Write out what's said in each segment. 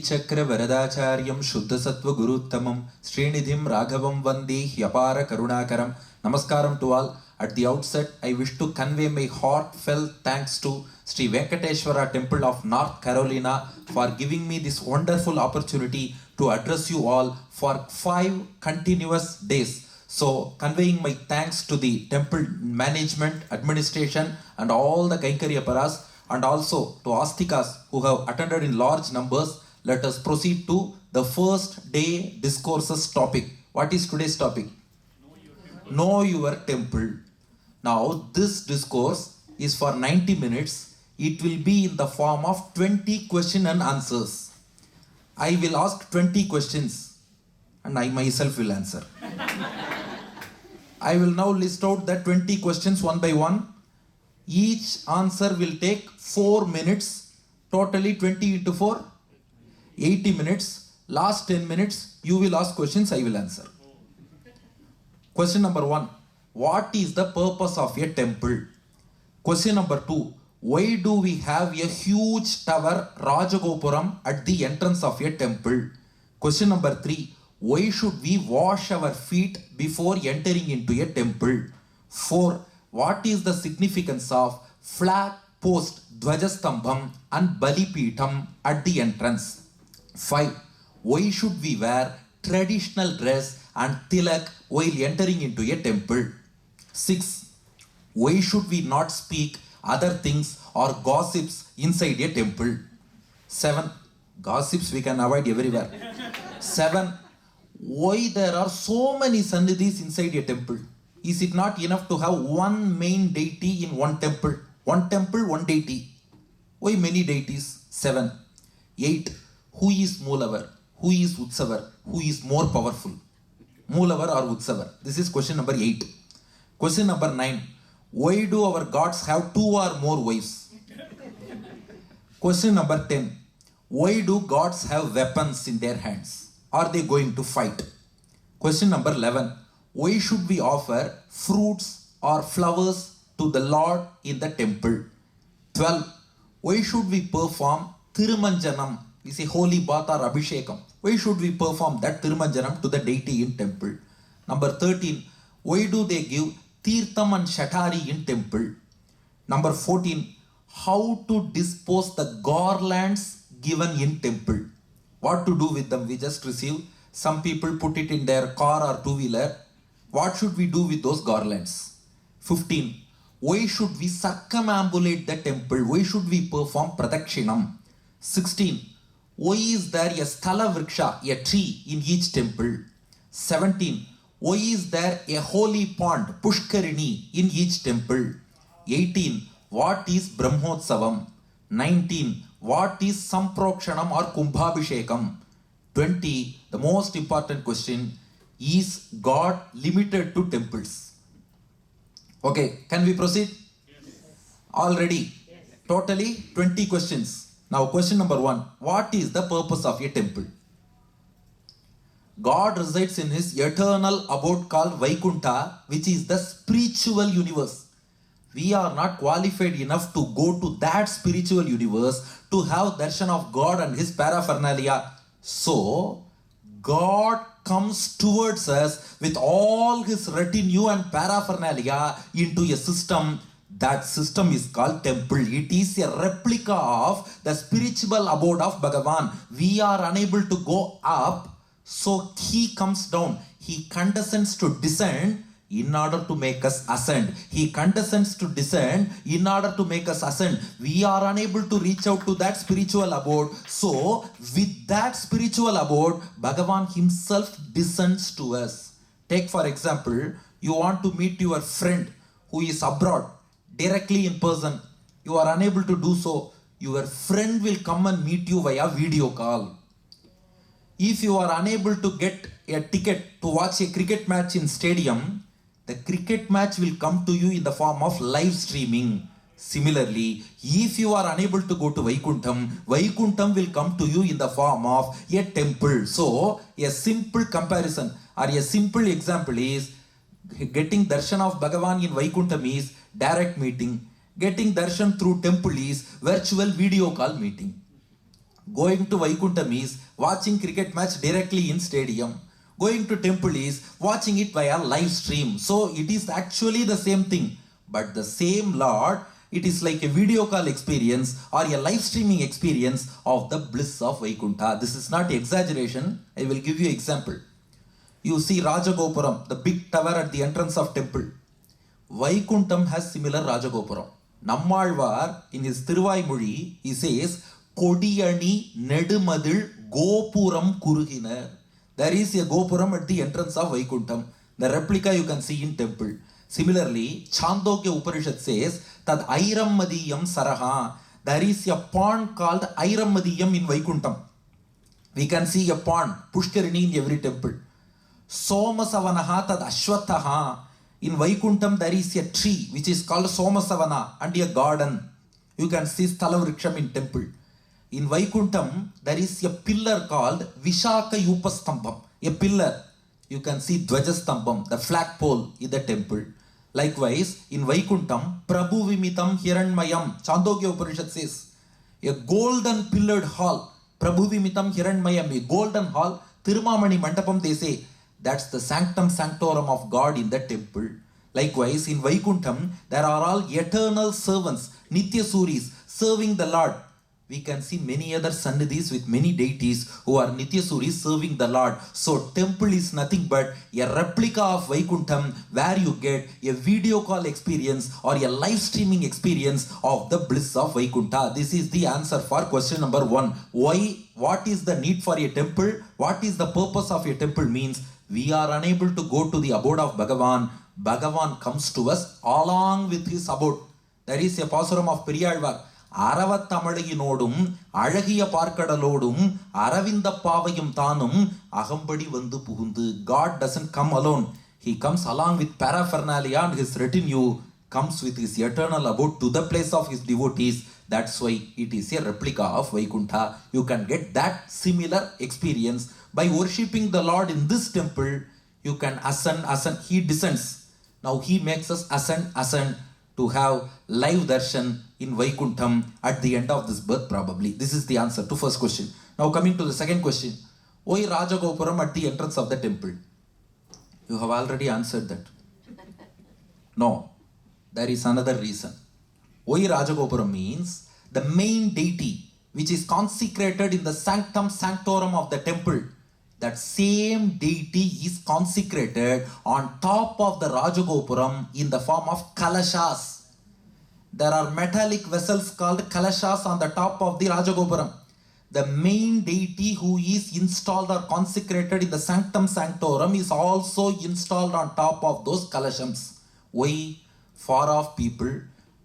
Chakra Varadacharyam Shuddha Sattva Guruttamam Srinidhim Raghavam Vande Hyapara Karunakaram. Namaskaram to all. At the outset, I wish to convey my heartfelt thanks to Sri Venkateswara Temple of North Carolina for giving me this wonderful opportunity to address you all for 5 continuous days. So, conveying my thanks to the temple management, administration and all the Kaikaryaparas and also to Astikas who have attended in large numbers. Let us proceed to the first day discourses topic. What is today's topic? Know your temple. Now, this discourse is for 90 minutes. It will be in the form of 20 question and answers. I will ask 20 questions and I myself will answer. I will now list out the 20 questions one by one. Each answer will take 4 minutes. Totally 20 into 4, 80 minutes. Last 10 minutes, you will ask questions, I will answer. Question number 1. What is the purpose of a temple? Question number 2. Why do we have a huge tower, Rajagopuram, at the entrance of a temple? Question number 3. Why should we wash our feet before entering into a temple? 4. What is the significance of flag post, Dvajastambham and Balipitham at the entrance? 5. Why should we wear traditional dress and tilak while entering into a temple? 6. Why should we not speak other things or gossips inside a temple? 7. Gossips we can avoid everywhere. 7. Why there are so many sannidhis inside a temple? Is it not enough to have one main deity in one temple? One temple, one deity. Why many deities? 7. 8. Who is Moolavar? Who is Utsavar? Who is more powerful? Moolavar or Utsavar? This is question number 8. Question number 9. Why do our gods have 2 or more wives? Question number 10. Why do gods have weapons in their hands? Are they going to fight? Question number 11. Why should we offer fruits or flowers to the Lord in the temple? 12. Why should we perform Thirumanjanam? We say holy bath or Abhishekam. Why should we perform that Thirumanjanam to the deity in temple? Number 13. Why do they give Tirtham and Shatari in temple? Number 14. How to dispose the garlands given in temple? What to do with them? We just received. Some people put it in their car or two-wheeler. What should we do with those garlands? 15. Why should we circumambulate the temple? Why should we perform Pradakshinam? 16. Why is there a Sthala Vriksha, a tree in each temple? 17. Why is there a holy pond, Pushkarini, in each temple? 18. What is Brahmotsavam? 19. What is Samprokshanam or Kumbhabhishekam? 20. The most important question. Is God limited to temples? Okay, can we proceed? Yes. All ready? Yes. Totally 20 questions. Now question number 1. What is the purpose of a temple? God resides in his eternal abode called Vaikunta, which is the spiritual universe. We are not qualified enough to go to that spiritual universe to have darshan of God and his paraphernalia. So, God comes towards us with all his retinue and paraphernalia into a system. That system is called temple. It is a replica of the spiritual abode of Bhagavan. We are unable to go up, so he comes down. He condescends to descend in order to make us ascend. He condescends to descend in order to make us ascend. We are unable to reach out to that spiritual abode. So, with that spiritual abode, Bhagavan himself descends to us. Take for example, you want to meet your friend who is abroad directly in person. You are unable to do so. Your friend will come and meet you via video call. If you are unable to get a ticket to watch a cricket match in stadium, the cricket match will come to you in the form of live streaming. Similarly, if you are unable to go to Vaikuntham, Vaikuntham will come to you in the form of a temple. So, a simple comparison or a simple example is getting darshan of Bhagavan in Vaikuntham is direct meeting. Getting darshan through temple is virtual video call meeting. Going to Vaikuntham is watching cricket match directly in stadium. Going to temple is watching it via live stream. So it is actually the same thing. But the same Lord, it is like a video call experience or a live streaming experience of the bliss of Vaikuntha. This is not exaggeration. I will give you example. You see Rajagopuram, the big tower at the entrance of temple. Vaikuntham has similar Rajagopuram. Nammalvar, in his Thiruvaimozhi, he says, Kodiyani Nedumadil Gopuram Kuruginar. There is a Gopuram at the entrance of Vaikuntham. The replica you can see in temple. Similarly, Chandogya Upanishad says, Tad Airammadiyam Saraha. There is a pond called Airammadiyam in Vaikuntham. We can see a pond, Pushkarini in every temple. Somasavanaha Tad Ashwathaha. In Vaikuntham there is a tree which is called Somasavana and a garden. You can see Stalavriksham in temple. In Vaikuntham there is a pillar called Vishaka Upastambam. A pillar. You can see Dvajastambam, the flagpole in the temple. Likewise, in Vaikuntham, Prabhu Vimitam Hiranmayam, Chandogya Upanishad says, a golden pillared hall. Prabhu Vimitam Hiranmayam, a golden hall. Tirumamani Mandapam, they say, that's the sanctum sanctorum of God in the temple. Likewise, in Vaikuntham, there are all eternal servants, Nitya Suris, serving the Lord. We can see many other sannidhis with many deities who are Nitya Suris serving the Lord. So temple is nothing but a replica of Vaikuntham where you get a video call experience or a live streaming experience of the bliss of Vaikuntha. This is the answer for question number 1. Why? What is the need for a temple? What is the purpose of a temple means we are unable to go to the abode of Bhagavan. Bhagavan comes to us along with his abode. There is a pasuram of Periyalvar. அரவத்தமிழையினோடும் அழகிய பார்க்கடலோடும் அரவிந்த பாவையும் தானும் அகம்படி வந்து புகுந்து. God doesn't come alone. He comes along with paraphernalia and his retinue, comes with his eternal abode to the place of his devotees. That's why it is a replica of Vaikuntha. You can get that similar experience by worshipping the Lord in this temple. You can ascend. He descends. Now he makes us ascend to have live darshan in Vaikuntham at the end of this birth probably. This is the answer to first question. Now coming to the second question. Why Rajagopuram at the entrance of the temple? You have already answered that. No, there is another reason. Why Rajagopuram means the main deity which is consecrated in the sanctum sanctorum of the temple. That same deity is consecrated on top of the Rajagopuram in the form of kalashas. There are metallic vessels called kalashas on the top of the Rajagopuram. The main deity who is installed or consecrated in the sanctum sanctorum is also installed on top of those kalashams. Why? Far off people,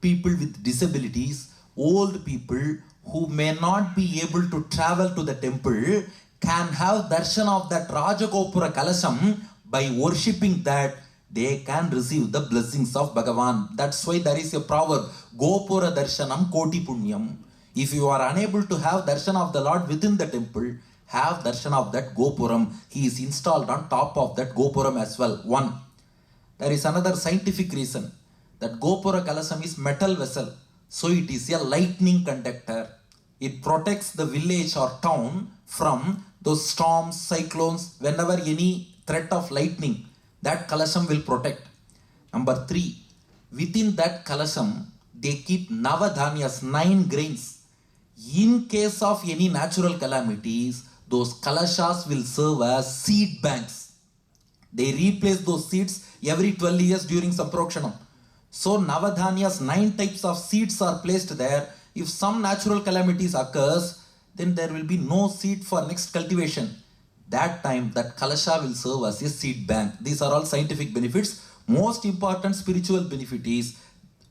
people with disabilities, old people who may not be able to travel to the temple can have darshan of that Rajagopura Kalasham. By worshipping that, they can receive the blessings of Bhagavan. That's why there is a proverb, Gopura Darshanam Koti Punyam. If you are unable to have darshan of the Lord within the temple, have darshan of that Gopuram. He is installed on top of that Gopuram as well. 1. There is another scientific reason. That Gopura Kalasham is metal vessel. So it is a lightning conductor. It protects the village or town from those storms, cyclones, whenever any threat of lightning, that Kalasham will protect. Number 3, within that Kalasham, they keep Navadhanyas, 9 grains. In case of any natural calamities, those Kalashas will serve as seed banks. They replace those seeds every 12 years during Samprokshanam. So Navadhanyas, 9 types of seeds are placed there. If some natural calamities occurs, then there will be no seed for next cultivation. That time, that Kalasha will serve as a seed bank. These are all scientific benefits. Most important spiritual benefit is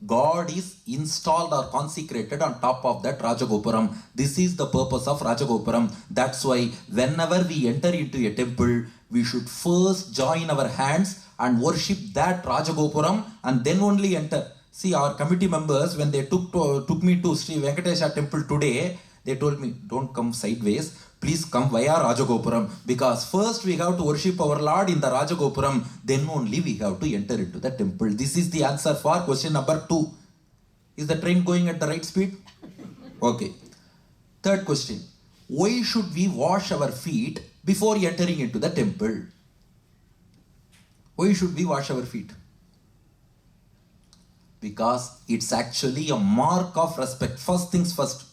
God is installed or consecrated on top of that Rajagopuram. This is the purpose of Rajagopuram. That's why whenever we enter into a temple, we should first join our hands and worship that Rajagopuram and then only enter. See, our committee members, when they took me to Sri Venkateswara temple today, they told me, don't come sideways, please come via Rajagopuram, because first we have to worship our Lord in the Rajagopuram, then only we have to enter into the temple. This is the answer for question number 2. Is the train going at the right speed? Okay. Third question. why should we wash our feet before entering into the temple? Why should we wash our feet? Because it's actually a mark of respect. First things first,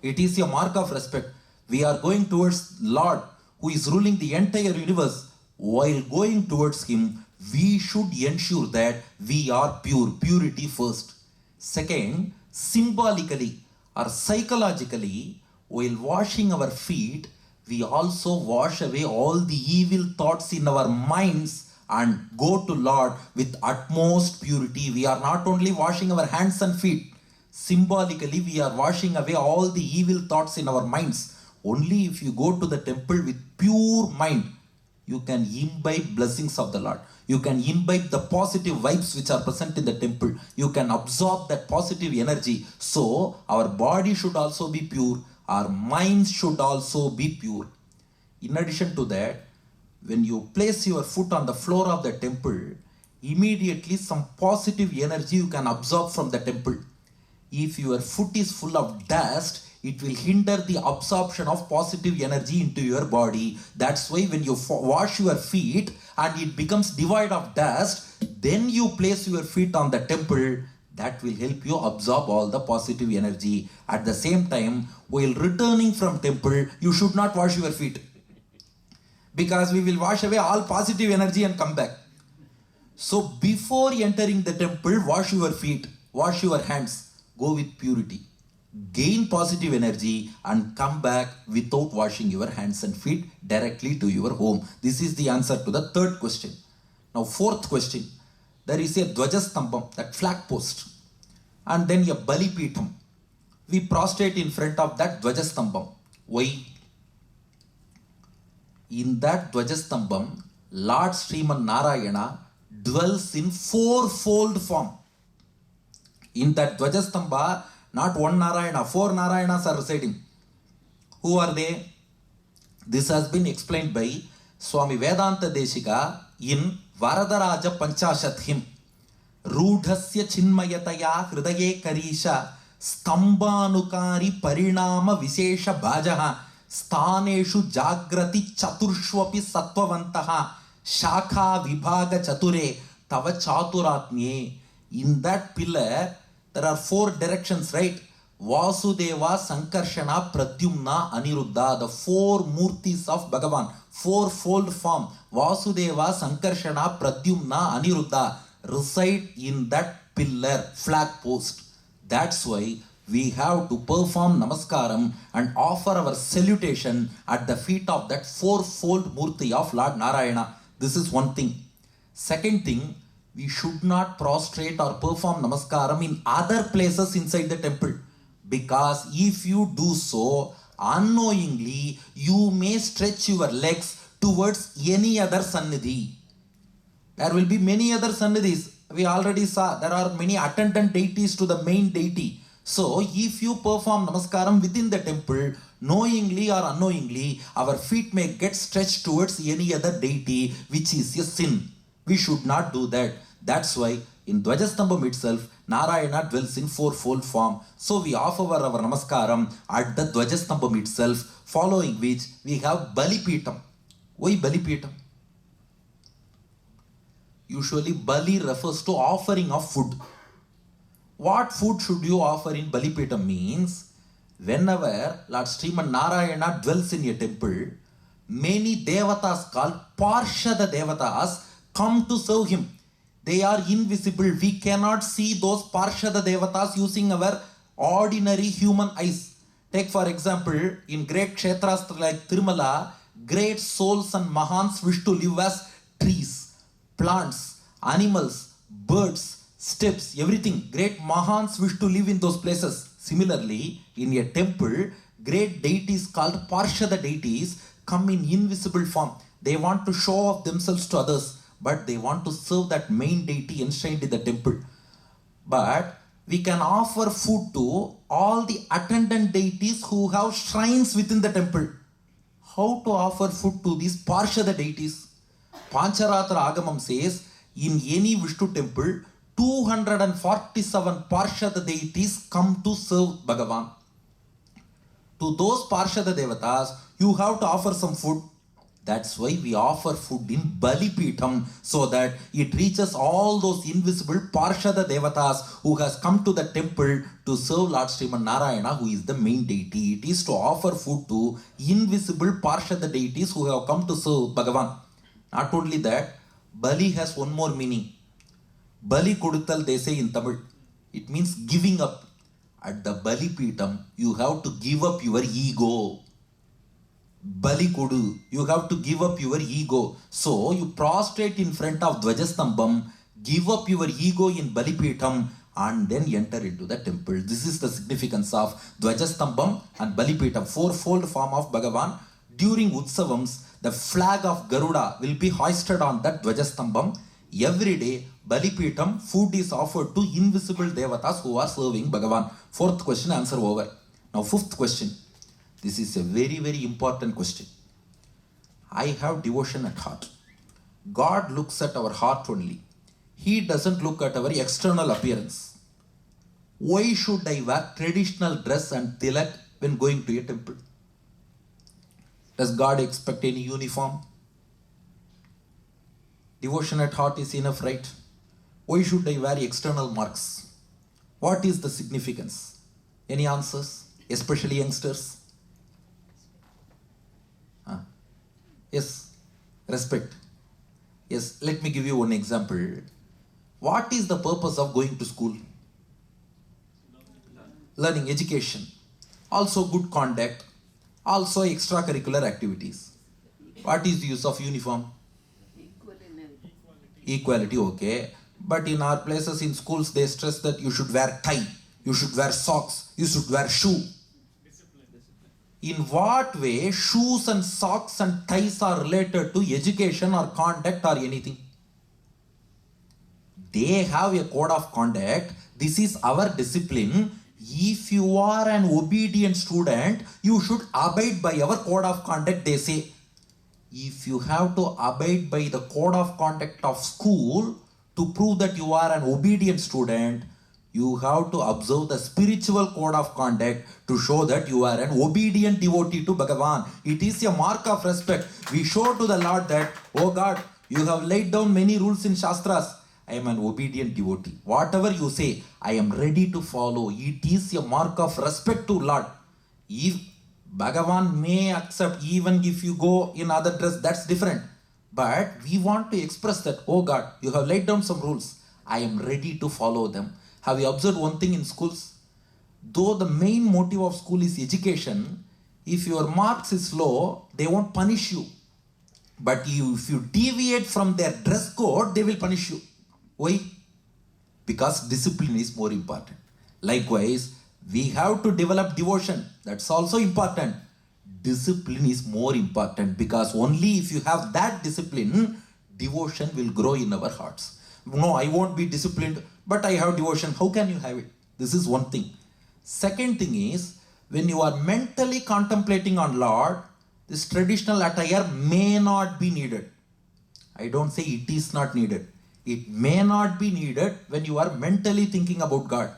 it is a mark of respect. We are going towards Lord who is ruling the entire universe. While going towards him, we should ensure that we are pure. Purity first. Second, symbolically or psychologically, while washing our feet, we also wash away all the evil thoughts in our minds and go to Lord with utmost purity. We are not only washing our hands and feet, symbolically we are washing away all the evil thoughts in our minds. Only if you go to the temple with pure mind, you can imbibe blessings of the Lord. You can imbibe the positive vibes which are present in the temple. You can absorb that positive energy. So our body should also be pure. Our minds should also be pure. In addition to that, when you place your foot on the floor of the temple, immediately some positive energy you can absorb from the temple. If your foot is full of dust, it will hinder the absorption of positive energy into your body. That's why when you wash your feet and it becomes devoid of dust, then you place your feet on the temple. That will help you absorb all the positive energy. At the same time, while returning from temple, you should not wash your feet, because we will wash away all positive energy and come back. So before entering the temple, wash your feet, wash your hands, go with purity, gain positive energy and come back without washing your hands and feet directly to your home. This is the answer to the third question. Now fourth question, there is a Dvajastambam, that flag post, and then a Balipeetham. We prostrate in front of that Dvajastambam. Why? In that Dvajastambam, Lord Sriman Narayana dwells in fourfold form. In that Dvajastamba, not one Narayana, four Narayanas are residing. Who are they? This has been explained by Swami Vedanta Deshika in Varadaraja Panchashat hymn. Rudhasya chinmayataya hridaye karisha stambanukari parinama vishesha bhajaha स्थानेषु जाग्रति चतुर्ष्वपि सत्ववन्तः शाखा vibhaga chature tava chaturatnye. In that pillar, there are four directions, right? Vasudeva, Sankarshana, Pradyumna, Aniruddha, the four murtis of Bhagavan, fourfold form. Vasudeva, Sankarshana, Pradyumna, Aniruddha reside in that pillar, flag post. That's why we have to perform namaskaram and offer our salutation at the feet of that fourfold murti of Lord Narayana. This is one thing. Second thing, we should not prostrate or perform namaskaram in other places inside the temple, because if you do so, unknowingly you may stretch your legs towards any other sannidhi. There will be many other sannidhis. We already saw there are many attendant deities to the main deity. So if you perform namaskaram within the temple, knowingly or unknowingly, our feet may get stretched towards any other deity, which is a sin. We should not do that. That's why in Dvajastambam itself, Narayana dwells in fourfold form. So we offer our namaskaram at the Dvajastambam itself, following which we have Balipeetham. Why Balipeetham? Usually Bali refers to offering of food. What food should you offer in Balipeetham means, whenever Lord Sriman Narayana dwells in a temple, many devatas called Parshada devatas come to serve him. They are invisible. We cannot see those Parshada devatas using our ordinary human eyes. Take for example, in great kshetras like Tirumala, great souls and mahans wish to live as trees, plants, animals, birds, steps, everything. Great mahans wish to live in those places. Similarly, in a temple, great deities called Parshada deities come in invisible form. They want to show off themselves to others, but they want to serve that main deity enshrined in the temple. But we can offer food to all the attendant deities who have shrines within the temple. How to offer food to these Parshada deities? Pancharatra Agamam says, in any Vishnu temple, 247 Parshada deities come to serve Bhagavan. To those Parshada Devatas, you have to offer some food. That's why we offer food in Bali Peetham, so that it reaches all those invisible Parshada Devatas who has come to the temple to serve Lord Sriman Narayana, who is the main deity. It is to offer food to invisible Parshada deities who have come to serve Bhagavan. Not only that, Bali has one more meaning. Bali Kudutal, they say in Tamil. It means giving up. At the Bali Peetham, you have to give up your ego. Bali Kudu, you have to give up your ego. So you prostrate in front of Dvajastambam, give up your ego in Bali Peetham, and then enter into the temple. This is the significance of Dvajastambam and Bali Peetham, fourfold form of Bhagavan. During Utsavams, the flag of Garuda will be hoisted on that Dvajastambam. Every day, Bali Peetham, food is offered to invisible devatas who are serving Bhagavan. Fourth question, answer over. Now, fifth question. This is a very, very important question. I have devotion at heart. God looks at our heart only. He doesn't look at our external appearance. Why should I wear traditional dress and tilak when going to a temple? Does God expect any uniform? Devotion at heart is enough, right? Why should I wear external marks? What is the significance? Any answers? Especially youngsters? Yes, respect. Yes, let me give you one example. What is the purpose of going to school? Learning, education. Also good conduct. Also extracurricular activities. What is the use of uniform? Equality, okay. But in our places in schools, they stress that you should wear tie, you should wear socks, you should wear shoe. In what way shoes and socks and ties are related to education or conduct or anything? They have a code of conduct. This is our discipline. If you are an obedient student, you should abide by our code of conduct, they say. If you have to abide by the code of conduct of school to prove that you are an obedient student, you have to observe the spiritual code of conduct to show that you are an obedient devotee to Bhagavan. It is a mark of respect. We show to the Lord that, oh God, you have laid down many rules in Shastras. I am an obedient devotee. Whatever you say, I am ready to follow. It is a mark of respect to Lord. If Bhagavan may accept even if you go in other dress, that's different. But we want to express that, oh God, you have laid down some rules. I am ready to follow them. Have you observed one thing in schools? Though the main motive of school is education, if your marks is low, they won't punish you. But if you deviate from their dress code, they will punish you. Why? Because discipline is more important. Likewise, we have to develop devotion. That's also important. Discipline is more important, because only if you have that discipline, devotion will grow in our hearts. No, I won't be disciplined, but I have devotion. How can you have it? This is one thing. Second thing is, when you are mentally contemplating on Lord, this traditional attire may not be needed. I don't say it is not needed. It may not be needed when you are mentally thinking about God.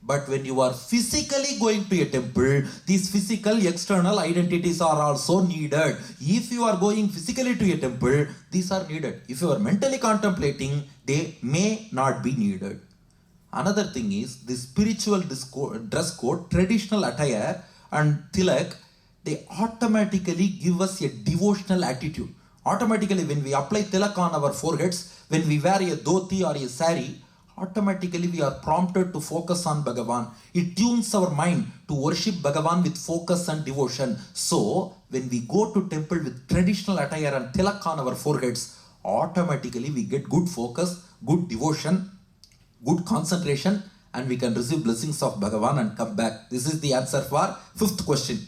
But when you are physically going to a temple, these physical external identities are also needed. If you are going physically to a temple, these are needed. If you are mentally contemplating, they may not be needed. Another thing is, the spiritual dress code, traditional attire and tilak, they automatically give us a devotional attitude. Automatically, when we apply tilak on our foreheads, when we wear a dhoti or a sari, automatically we are prompted to focus on Bhagavan. It tunes our mind to worship Bhagavan with focus and devotion. So, when we go to temple with traditional attire and tilak on our foreheads, automatically we get good focus, good devotion, good concentration, and we can receive blessings of Bhagavan and come back. This is the answer for fifth question.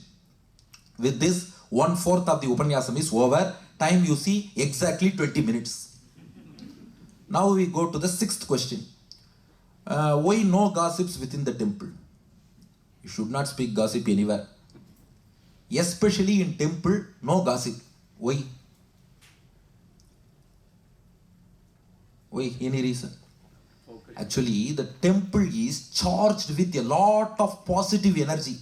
With this, 1/4 of the Upanyasam is over. Time you see, exactly 20 minutes. Now we go to the sixth question. Why no gossips within the temple? You should not speak gossip anywhere. Especially in temple, no gossip. Why? Why? Any reason? Actually, the temple is charged with a lot of positive energy.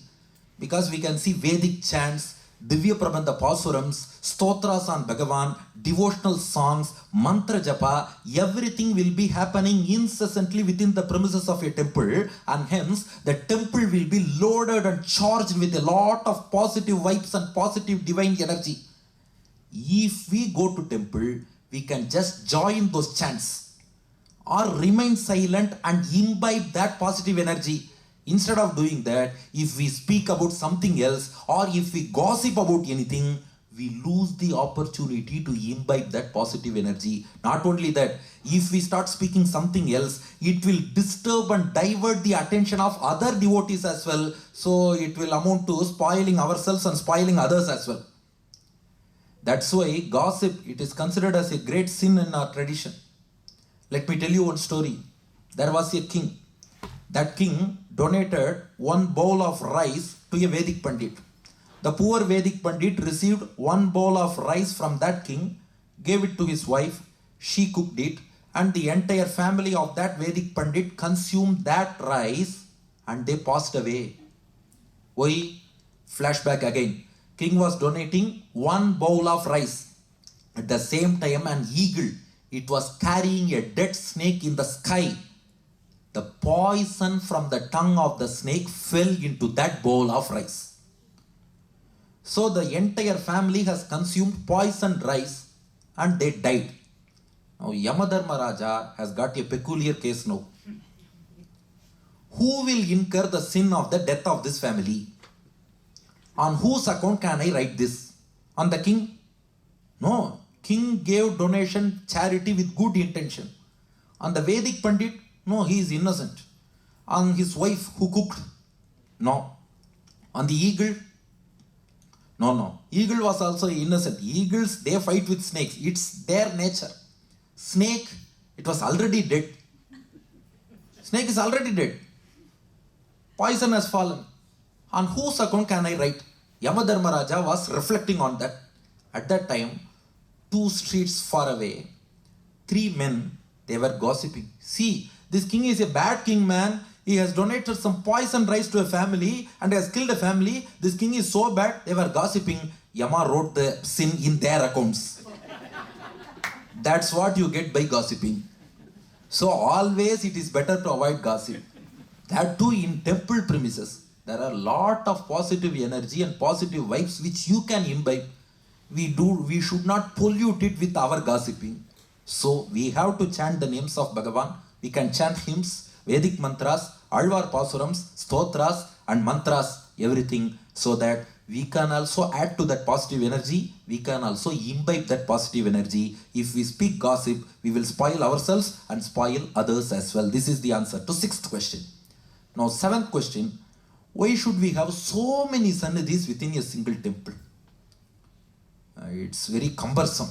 Because we can see Vedic chants, Divya Prabandha Pasurams, Stotras on Bhagavan, devotional songs, mantra japa, everything will be happening incessantly within the premises of a temple, and hence the temple will be loaded and charged with a lot of positive vibes and positive divine energy. If we go to temple, we can just join those chants or remain silent and imbibe that positive energy. Instead of doing that, if we speak about something else or if we gossip about anything, we lose the opportunity to imbibe that positive energy. Not only that, if we start speaking something else, it will disturb and divert the attention of other devotees as well. So it will amount to spoiling ourselves and spoiling others as well. That's why gossip, it is considered as a great sin in our tradition. Let me tell you one story. There was a king. That king donated one bowl of rice to a Vedic Pandit. The poor Vedic Pandit received one bowl of rice from that king, gave it to his wife, she cooked it, and the entire family of that Vedic Pandit consumed that rice and they passed away. Why? Flashback again. King was donating one bowl of rice. At the same time, an eagle, it was carrying a dead snake in the sky. The poison from the tongue of the snake fell into that bowl of rice. So the entire family has consumed poisoned rice and they died. Now Yamadharma Raja has got a peculiar case now. Who will incur the sin of the death of this family? On whose account can I write this? On the king? No. King gave donation, charity with good intention. On the Vedic Pandit? No, he is innocent. On his wife who cooked? No. On the eagle? No. Eagle was also innocent. Eagles, they fight with snakes. It's their nature. Snake, it was already dead. Snake is already dead. Poison has fallen. On whose account can I write? Yamadharma Raja was reflecting on that. At that time, 2 streets far away, 3 men, they were gossiping. See, this king is a bad king, man. He has donated some poison rice to a family and has killed a family. This king is so bad, they were gossiping. Yama wrote the sin in their accounts. That's what you get by gossiping. So always it is better to avoid gossip. That too in temple premises. There are a lot of positive energy and positive vibes which you can imbibe. We should not pollute it with our gossiping. So we have to chant the names of Bhagavan. We can chant hymns, Vedic mantras, Alvar Pasurams, Stotras and mantras, everything, so that we can also add to that positive energy. We can also imbibe that positive energy. If we speak gossip, we will spoil ourselves and spoil others as well. This is the answer to 6th question. Now 7th question. Why should we have so many sannidhis within a single temple? It's very cumbersome.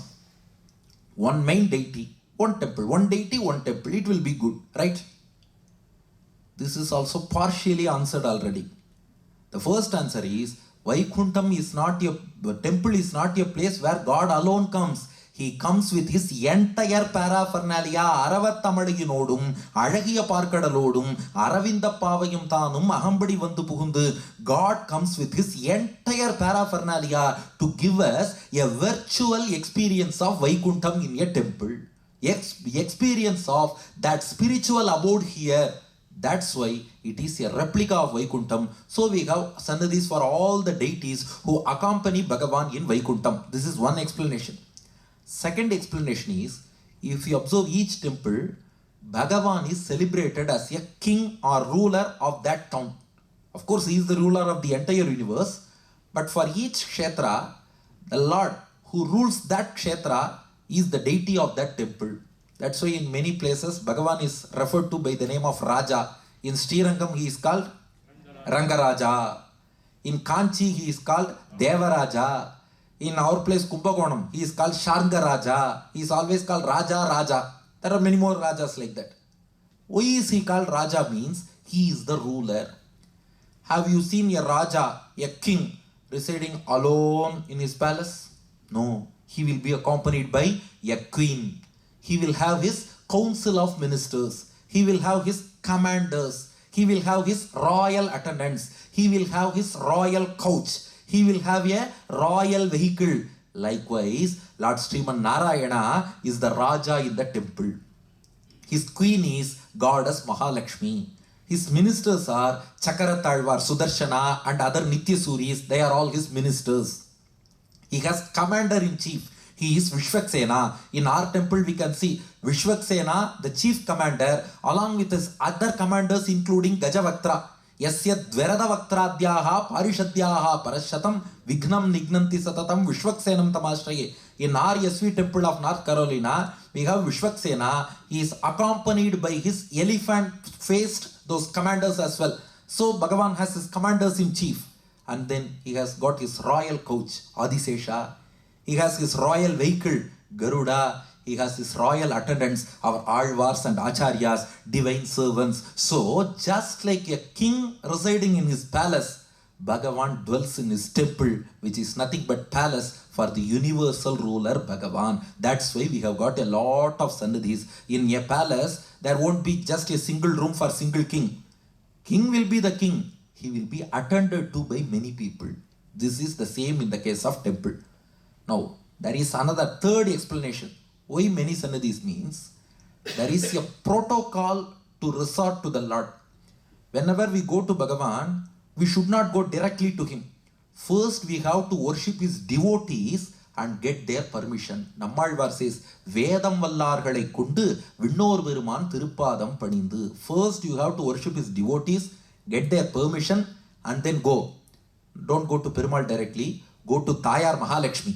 One main deity, one temple. One deity, one temple. It will be good, right? This is also partially answered already. The first answer is, Vaikuntham is not a temple, is not a place where God alone comes. He comes with his entire paraphernalia. Aravattamadiginodum, Alagiya Parkadalodum, Aravinda Pavayum Thanum, Ahambadi Vandu Pugundu. God comes with his entire paraphernalia to give us a virtual experience of Vaikuntham in a temple. Experience of that spiritual abode here. That's why it is a replica of Vaikuntham. So we have sannidhis for all the deities who accompany Bhagavan in Vaikuntham. This is one explanation. Second explanation is, if you observe each temple, Bhagavan is celebrated as a king or ruler of that town. Of course, he is the ruler of the entire universe. But for each kshetra, the Lord who rules that kshetra is the deity of that temple. That's why in many places, Bhagavan is referred to by the name of Raja. In Srirangam, he is called Rangaraja. In Kanchi, he is called Devaraja. In our place, Kumbakonam, he is called Sharngaraja. He is always called Raja. There are many more Rajas like that. Why is he called Raja? Means he is the ruler. Have you seen a Raja, a king, residing alone in his palace? No. He will be accompanied by a queen. He will have his council of ministers. He will have his commanders. He will have his royal attendants. He will have his royal couch. He will have a royal vehicle. Likewise, Lord Sriman Narayana is the Raja in the temple. His queen is goddess Mahalakshmi. His ministers are Chakaratalvar, Sudarshana and other Nityasuris. They are all his ministers. He has commander-in-chief. He is Vishwaksena. In our temple we can see Vishwaksena, the chief commander, along with his other commanders including Gajavaktra. Yasya Dverada Vaktradhyaha Parishadhyaha Parashatam Vignam Nignanti Satatam Vishwaksenam Tamashraye. In our SV temple of North Carolina, we have Vishwaksena. He is accompanied by his elephant-faced those commanders as well. So Bhagavan has his commanders in chief. And then he has got his royal coach, Adisesha. He has his royal vehicle, Garuda. He has his royal attendants, our Alvars and Acharyas, divine servants. So, just like a king residing in his palace, Bhagavan dwells in his temple, which is nothing but palace for the universal ruler Bhagavan. That's why we have got a lot of sannidhis. In a palace, there won't be just a single room for single king. King will be the king. He will be attended to by many people. This is the same in the case of temple. Now, there is another third explanation. Why many sannidhis means there is a protocol to resort to the Lord. Whenever we go to Bhagavan, we should not go directly to him. First, we have to worship his devotees and get their permission. Nammalvar says, Vedam vallargalai kundu vinnor veruman thirupadam panindu. First, you have to worship his devotees, get their permission, and then go. Don't go to Perumal directly. Go to Tayar Mahalakshmi.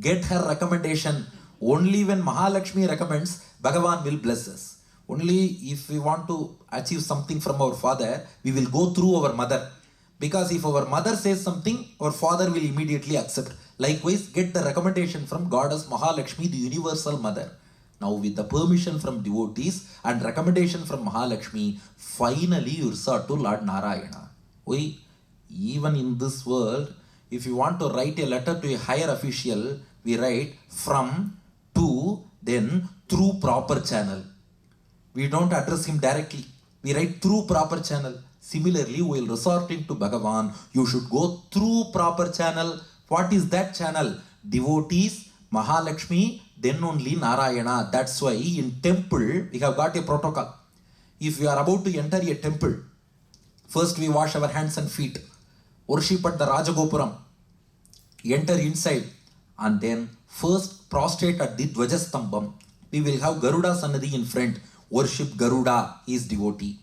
Get her recommendation. Only when Mahalakshmi recommends, Bhagavan will bless us. Only if we want to achieve something from our father, we will go through our mother. Because if our mother says something, our father will immediately accept. Likewise, get the recommendation from Goddess Mahalakshmi, the universal mother. Now with the permission from devotees and recommendation from Mahalakshmi, finally you resort to Lord Narayana. Why? Even in this world, if you want to write a letter to a higher official, we write from, to, then through proper channel. We don't address him directly. We write through proper channel. Similarly, while resorting to Bhagavan, you should go through proper channel. What is that channel? Devotees, Mahalakshmi, then only Narayana. That's why in temple, we have got a protocol. If we are about to enter a temple, first we wash our hands and feet, worship at the Rajagopuram, enter inside, and then first prostrate at the Dvajastambam. We will have Garuda Sannadhi in front. Worship Garuda, he is devotee.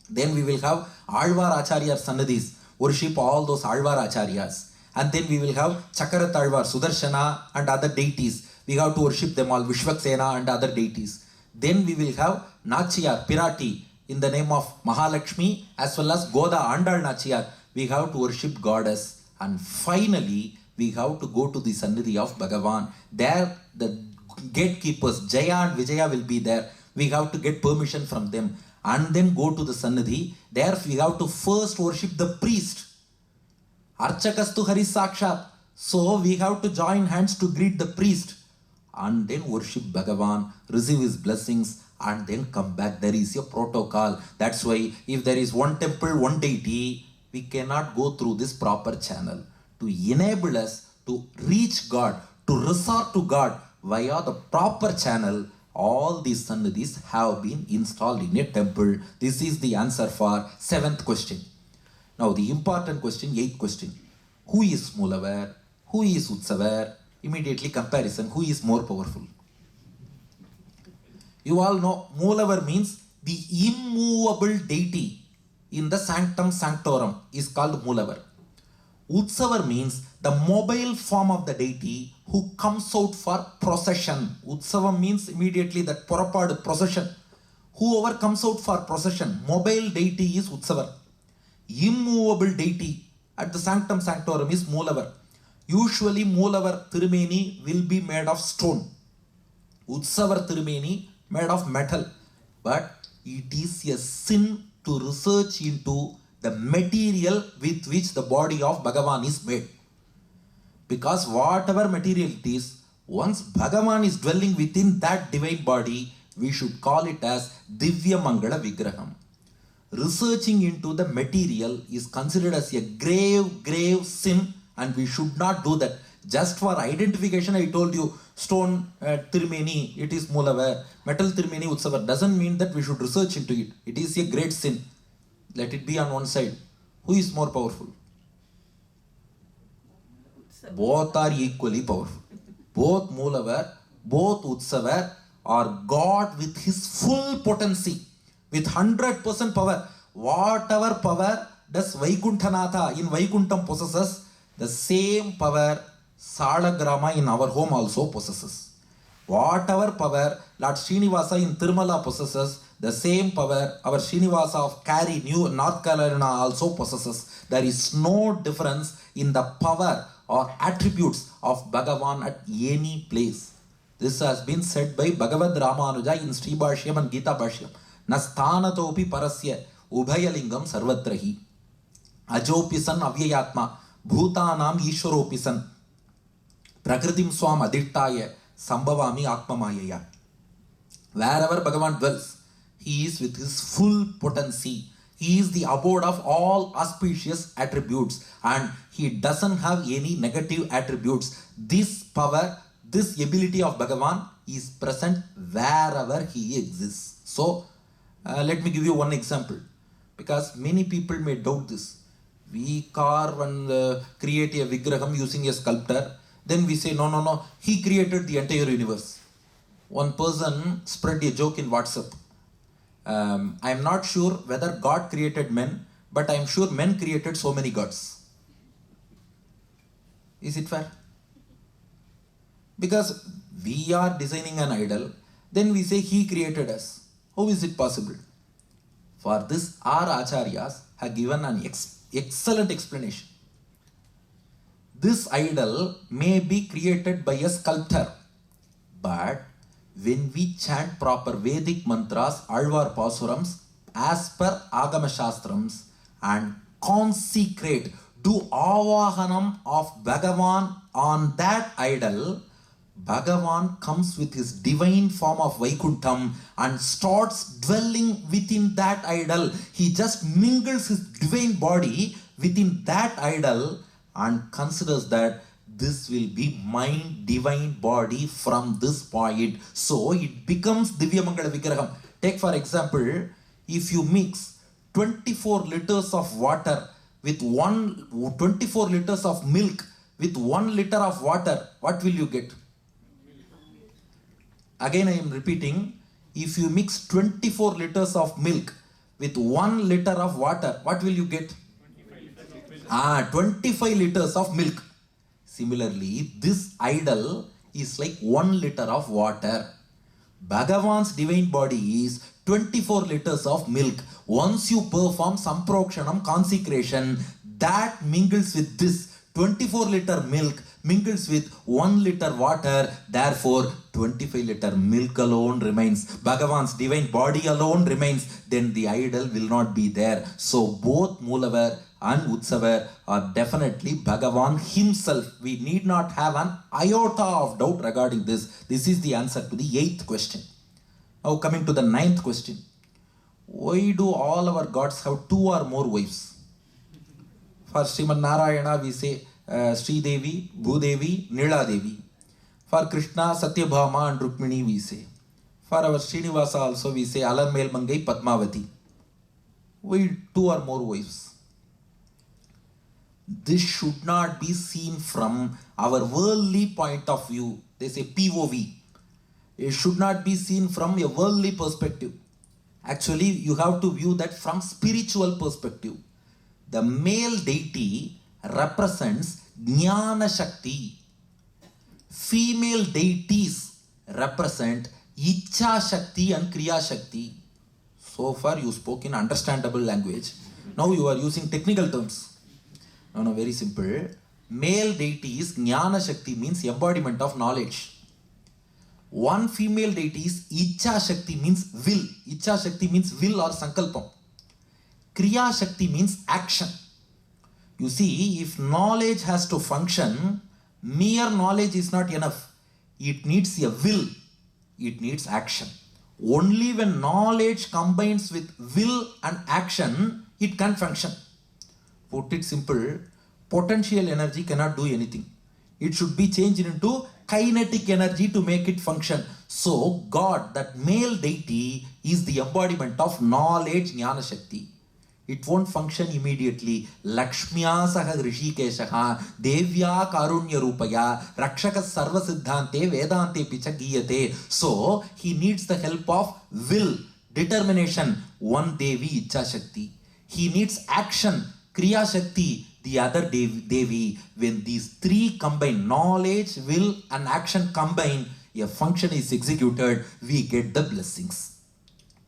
Then we will have Alvar Acharya Sannadhis. Worship all those Alvar Acharyas. And then we will have Chakaratalvar, Sudarshana and other deities. We have to worship them all, Vishwaksena and other deities. Then we will have Nachiyar, Pirati, in the name of Mahalakshmi, as well as Goda, Andal Nachiyar. We have to worship goddess. And finally, we have to go to the Sannidhi of Bhagavan. There, the gatekeepers, Jaya and Vijaya will be there. We have to get permission from them. And then go to the Sannidhi. There, we have to first worship the priest. Archakastu Hari Sakshat. So, we have to join hands to greet the priest. And then worship Bhagavan, receive his blessings, and then come back. There is a protocol. That's why, if there is one temple, one deity, we cannot go through this proper channel. To enable us to reach God, to resort to God via the proper channel, all these sannidhis have been installed in a temple. This is the answer for 7th question. Now the important question, 8th question. Who is Moolavar? Who is Utsavar? Immediately comparison, who is more powerful? You all know Moolavar means the immovable deity in the sanctum sanctorum is called Moolavar. Utsavar means the mobile form of the deity who comes out for procession. Utsavam means immediately that Porapadu procession. Whoever comes out for procession, mobile deity is Utsavar. Immovable deity at the sanctum sanctorum is Moolavar. Usually Moolavar Tirumeni will be made of stone. Utsavar Tirumeni made of metal. But it is a sin to research into the material with which the body of Bhagavan is made. Because whatever material it is, once Bhagavan is dwelling within that divine body, we should call it as Divya Mangala Vigraham. researching into the material is considered as a grave sin, and we should not do that. Just for identification, I told you, stone Tirumeni, it is Mulava, metal Tirumeni Utsavar, doesn't mean that we should research into it. It is a great sin. Let it be on one side. Who is more powerful? Both are equally powerful. Both Mulavar, both Utsavar are God with his full potency, with 100% power. Whatever power does Vaikuntanatha in Vaikuntam possesses, the same power Salagrama in our home also possesses. Whatever power Lord Srinivasa in Tirumala possesses, the same power our Srinivasa of Cary, North Carolina also possesses. There is no difference in the power or attributes of Bhagavan at any place. This has been said by Bhagavad Ramanuja in Sri Bhashyam and Gita Bhashyam. Nasthanatopi parasya ubhayalingam sarvatrahi. Ajopisan avyayatma bhutanam ishwaropisan. Prakritim swam adhittaya sambhavami atmamayaya. Wherever Bhagavan dwells, he is with his full potency. He is the abode of all auspicious attributes, and he doesn't have any negative attributes. This power, this ability of Bhagavan is present wherever he exists. So, let me give you one example, because many people may doubt this. We carve and create a Vigraham using a sculptor. Then we say, no, he created the entire universe. One person spread a joke in WhatsApp. I am not sure whether God created men, but I am sure men created so many gods. Is it fair? Because we are designing an idol, then we say he created us. How is it possible? For this, our acharyas have given an excellent explanation. This idol may be created by a sculptor, but when we chant proper Vedic mantras, Alvar Pasurams, as per Agama Shastrams, and consecrate, do avahanam of Bhagavan on that idol, Bhagavan comes with his divine form of Vaikuntham and starts dwelling within that idol. He just mingles his divine body within that idol and considers that this will be my divine body from this point. So it becomes Divya Mangala Vigraham. Take for example, if you mix 24 liters of water with 24 liters of milk with 1 liter of water, what will you get? Again I am repeating, if you mix 24 liters of milk with 1 liter of water, what will you get? 25 liters of milk. Similarly, this idol is like 1 liter of water. Bhagavan's divine body is 24 liters of milk. Once you perform Samprokshanam, consecration, that mingles with this 24 liter milk, mingles with 1 liter water. Therefore, 25 liter milk alone remains. Bhagavan's divine body alone remains. Then the idol will not be there. So both Mulavar and Utsavar are definitely Bhagavan himself. We need not have an iota of doubt regarding this. This is the answer to the 8th question. Now coming to the 9th question. Why do all our gods have 2 or more wives? For Srimad Narayana we say Sri Devi, Bhudevi, Nila Devi. For Krishna, Satyabhama and Rukmini we say. For our Srinivasa also we say Alarmel Mangai Padmavati. Why 2 or more wives? This should not be seen from our worldly point of view. They say POV. It should not be seen from a worldly perspective. Actually, you have to view that from spiritual perspective. The male deity represents Jnana Shakti. Female deities represent Icha Shakti and Kriya Shakti. So far you spoke in understandable language. Now you are using technical terms. No, very simple. Male deity is Jnana Shakti, means embodiment of knowledge. One female deity is Icha Shakti, means will. Icha Shakti means will or sankalpam. Kriya Shakti means action. You see, if knowledge has to function, mere knowledge is not enough. It needs a will. It needs action. Only when knowledge combines with will and action, it can function. Put it simple, potential energy cannot do anything. It should be changed into kinetic energy to make it function. So God, that male deity, is the embodiment of knowledge, Jnana Shakti. It won't function immediately. Lakshmya saha Rishikeshaha, Devya Karunya Rupaya, Rakshaka Sarva Siddhante, Vedante Picha Giyate. So he needs the help of will, determination, one Devi Icha Shakti. He needs action, Kriya Shakti, the other Devi. When these three combine, knowledge, will and action combine, a function is executed, we get the blessings.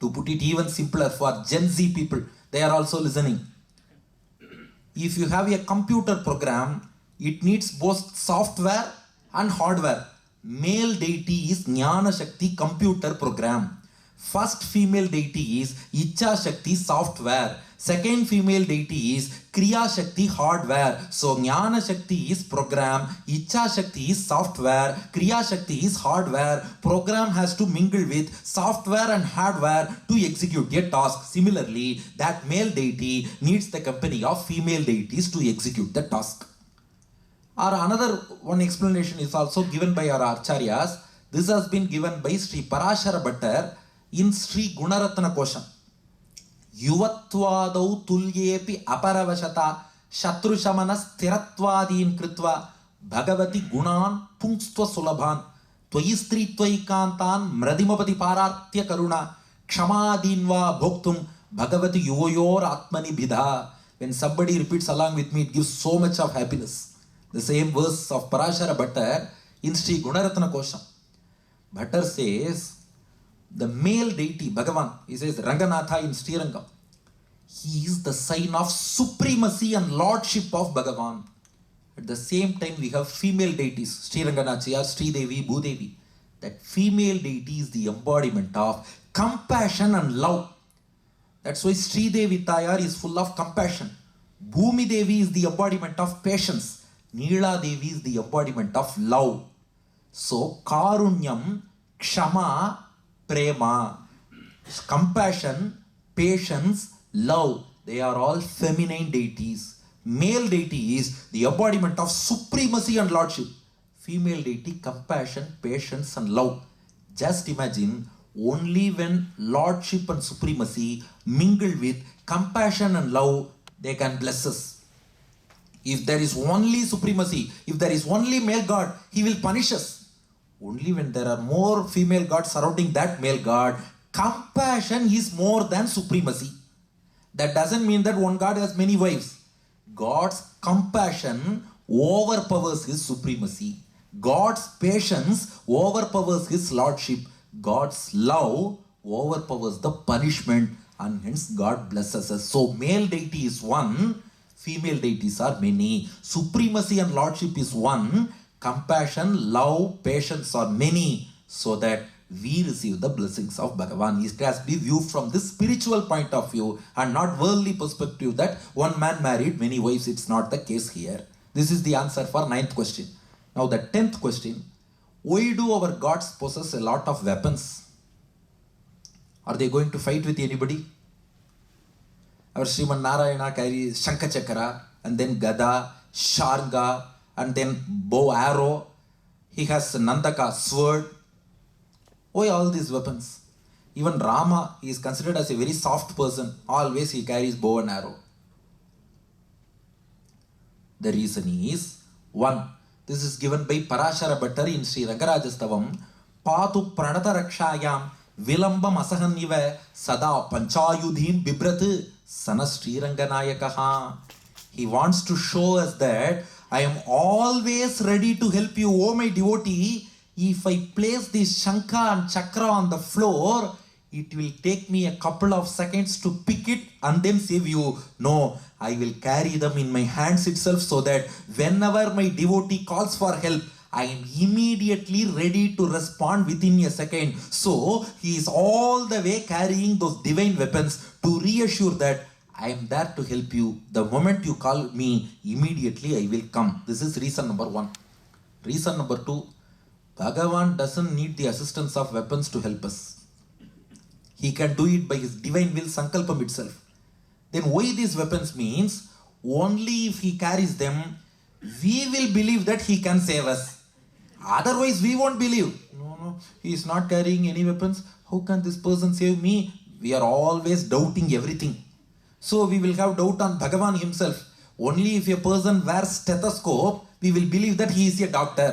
To put it even simpler for Gen Z people, they are also listening. If you have a computer program, it needs both software and hardware. Male deity is Jnana Shakti computer program. First female deity is Icha Shakti software. Second female deity is Kriya Shakti hardware. So Jnana Shakti is program, Icha Shakti is software, Kriya Shakti is hardware. Program has to mingle with software and hardware to execute a task. Similarly, that male deity needs the company of female deities to execute the task. Or another one explanation is also given by our acharyas. This has been given by Sri Parashara Bhattar in Sri Gunaratana Kosham. Yuvatvadau tulyepi aparavashata shatrushamana sthiratvadin kritva bhagavati gunan pungstva sulabhan tvayistri tvaikantan mradimapati parartya karuna kshamadinva bhoktum bhagavati yuvoyor atmani bidha. When somebody repeats along with me, it gives so much of happiness. The same verse of Parashara Bhattar in Sri Gunaratana Kosham. Bhattar says, the male deity, Bhagavan, he says Ranganatha in Srirangam. He is the sign of supremacy and lordship of Bhagavan. At the same time, we have female deities, Sriranganachiya, Sridevi, Bhudevi. That female deity is the embodiment of compassion and love. That's why Sridevi Tayar is full of compassion. Bhumi Devi is the embodiment of patience. Neela Devi is the embodiment of love. So, Karunyam, Kshama, Prema, compassion, patience, love, they are all feminine deities. Male deity is the embodiment of supremacy and lordship. Female deity, compassion, patience and love. Just imagine, only when lordship and supremacy mingle with compassion and love, they can bless us. If there is only supremacy, if there is only male god, he will punish us. Only when there are more female gods surrounding that male god, compassion is more than supremacy. That doesn't mean that one god has many wives. God's compassion overpowers his supremacy. God's patience overpowers his lordship. God's love overpowers the punishment, and hence God blesses us. So male deity is one, female deities are many. Supremacy and lordship is one, compassion, love, patience are many, so that we receive the blessings of Bhagavan. It has to be viewed from this spiritual point of view and not worldly perspective that one man married many wives. It's not the case here. This is the answer for 9th question. Now the 10th question. Why do our gods possess a lot of weapons? Are they going to fight with anybody? Our Sriman Narayana carries Shankachakra and then Gada, Sharga, and then bow arrow. He has Nandaka sword. Why all these weapons? Even Rama, he is considered as a very soft person. Always he carries bow and arrow. The reason is, one, this is given by Parashara Bhattar in Sri Rangarajastavam. Patu pranata rakshayam vilambam asahanyiva sada panchayudhim bibrat sana Sri Ranganayakaha. He wants to show us that I am always ready to help you, O my devotee. If I place this Shankha and Chakra on the floor, it will take me a couple of seconds to pick it and then save you. No, I will carry them in my hands itself, so that whenever my devotee calls for help, I am immediately ready to respond within a second. So, he is all the way carrying those divine weapons to reassure that I am there to help you. The moment you call me, immediately I will come. This is reason number 1. Reason number 2, Bhagavan doesn't need the assistance of weapons to help us. He can do it by his divine will, sankalpam itself. Then why these weapons means, only if he carries them, we will believe that he can save us. Otherwise, we won't believe. No, he is not carrying any weapons. How can this person save me? We are always doubting everything. So we will have doubt on Bhagavan himself. Only if a person wears stethoscope, we will believe that he is a doctor.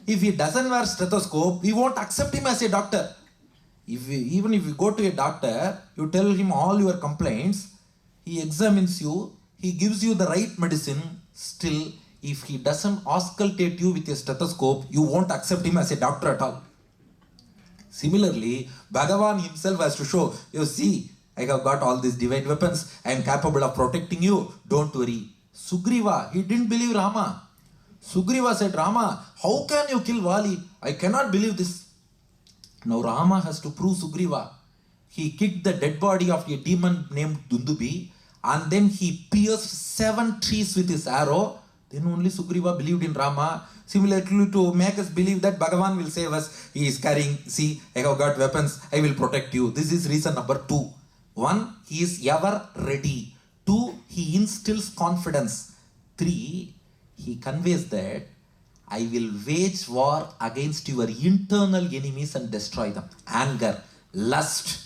If he doesn't wear stethoscope, we won't accept him as a doctor. Even if you go to a doctor, you tell him all your complaints, he examines you, he gives you the right medicine, still, if he doesn't auscultate you with a stethoscope, you won't accept him as a doctor at all. Similarly, Bhagavan himself has to show, you see, I have got all these divine weapons, I am capable of protecting you, don't worry. Sugriva, he didn't believe Rama. Sugriva said, Rama, how can you kill Vali? I cannot believe this. Now Rama has to prove Sugriva. He kicked the dead body of a demon named Dundubi, and then he pierced 7 trees with his arrow. Then only Sugriva believed in Rama. Similarly, to make us believe that Bhagavan will save us, he is carrying, see, I have got weapons, I will protect you. This is reason number 2. 1, he is ever ready. 2, he instills confidence. 3, he conveys that I will wage war against your internal enemies and destroy them. Anger, lust,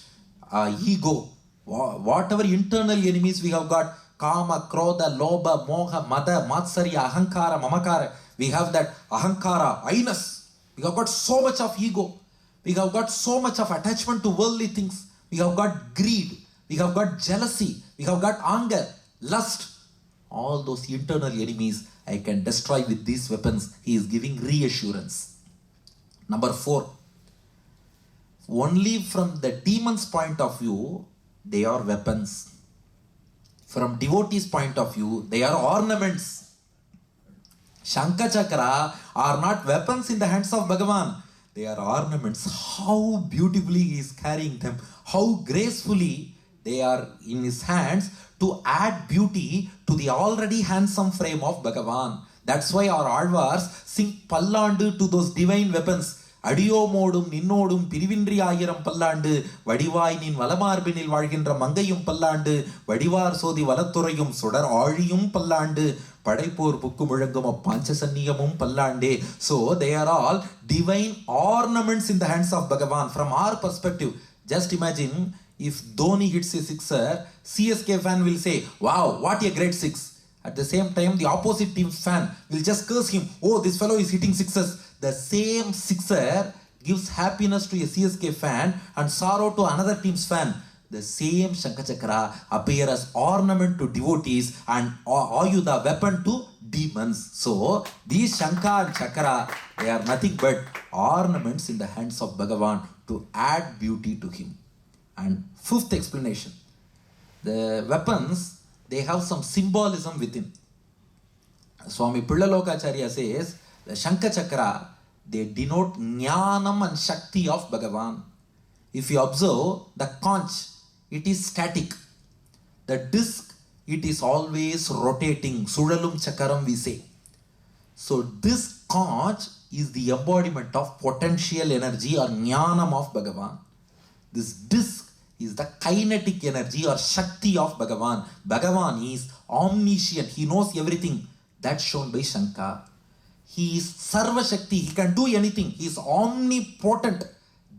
ego, whatever internal enemies we have got, kama, krodha, lobha, moha, mada, matsarya, ahankara, mamakara. We have that ahankara, I-ness. We have got so much of ego. We have got so much of attachment to worldly things. We have got greed. We have got jealousy. We have got anger, lust. All those internal enemies I can destroy with these weapons. He is giving reassurance. Number 4. Only from the demon's point of view, they are weapons. From devotees' point of view, they are ornaments. Shankha Chakra are not weapons in the hands of Bhagavan. They are ornaments. How beautifully he is carrying them. How gracefully they are in his hands to add beauty to the already handsome frame of Bhagavan. That's why our Alvars sing Pallandu to those divine weapons. Adiyo modum ninnodum pirivindri ayiram pallandu vadivai nin valamarbenil vaalginra mangayum pallandu vadivar sodi valathurayum sudar aaliyum pallandu padaipor pukku muzhangum panchasanniyamum pallande. So they are all divine ornaments in the hands of Bhagavan. From our perspective, just imagine if Dhoni hits a sixer, CSK fan will say, wow, what a great six. At the same time, the opposite team fan will just curse him. Oh, this fellow is hitting sixes. The same sixer gives happiness to a CSK fan and sorrow to another team's fan. The same Shankha Chakra appear as ornament to devotees and Ayudha, weapon to demons. So, these Shankha and Chakra, they are nothing but ornaments in the hands of Bhagavan to add beauty to him. And 5th explanation, the weapons, they have some symbolism within. Swami Pillalokacharya says, the Shankha Chakra, they denote Jnanam and Shakti of Bhagavan. If you observe, the conch, it is static. The disc, it is always rotating. Sudalum Chakaram we say. So this conch is the embodiment of potential energy or Jnanam of Bhagavan. This disc is the kinetic energy or Shakti of Bhagavan. Bhagavan is omniscient. He knows everything. That's shown by Shankha. He is Sarva Shakti. He can do anything. He is omnipotent.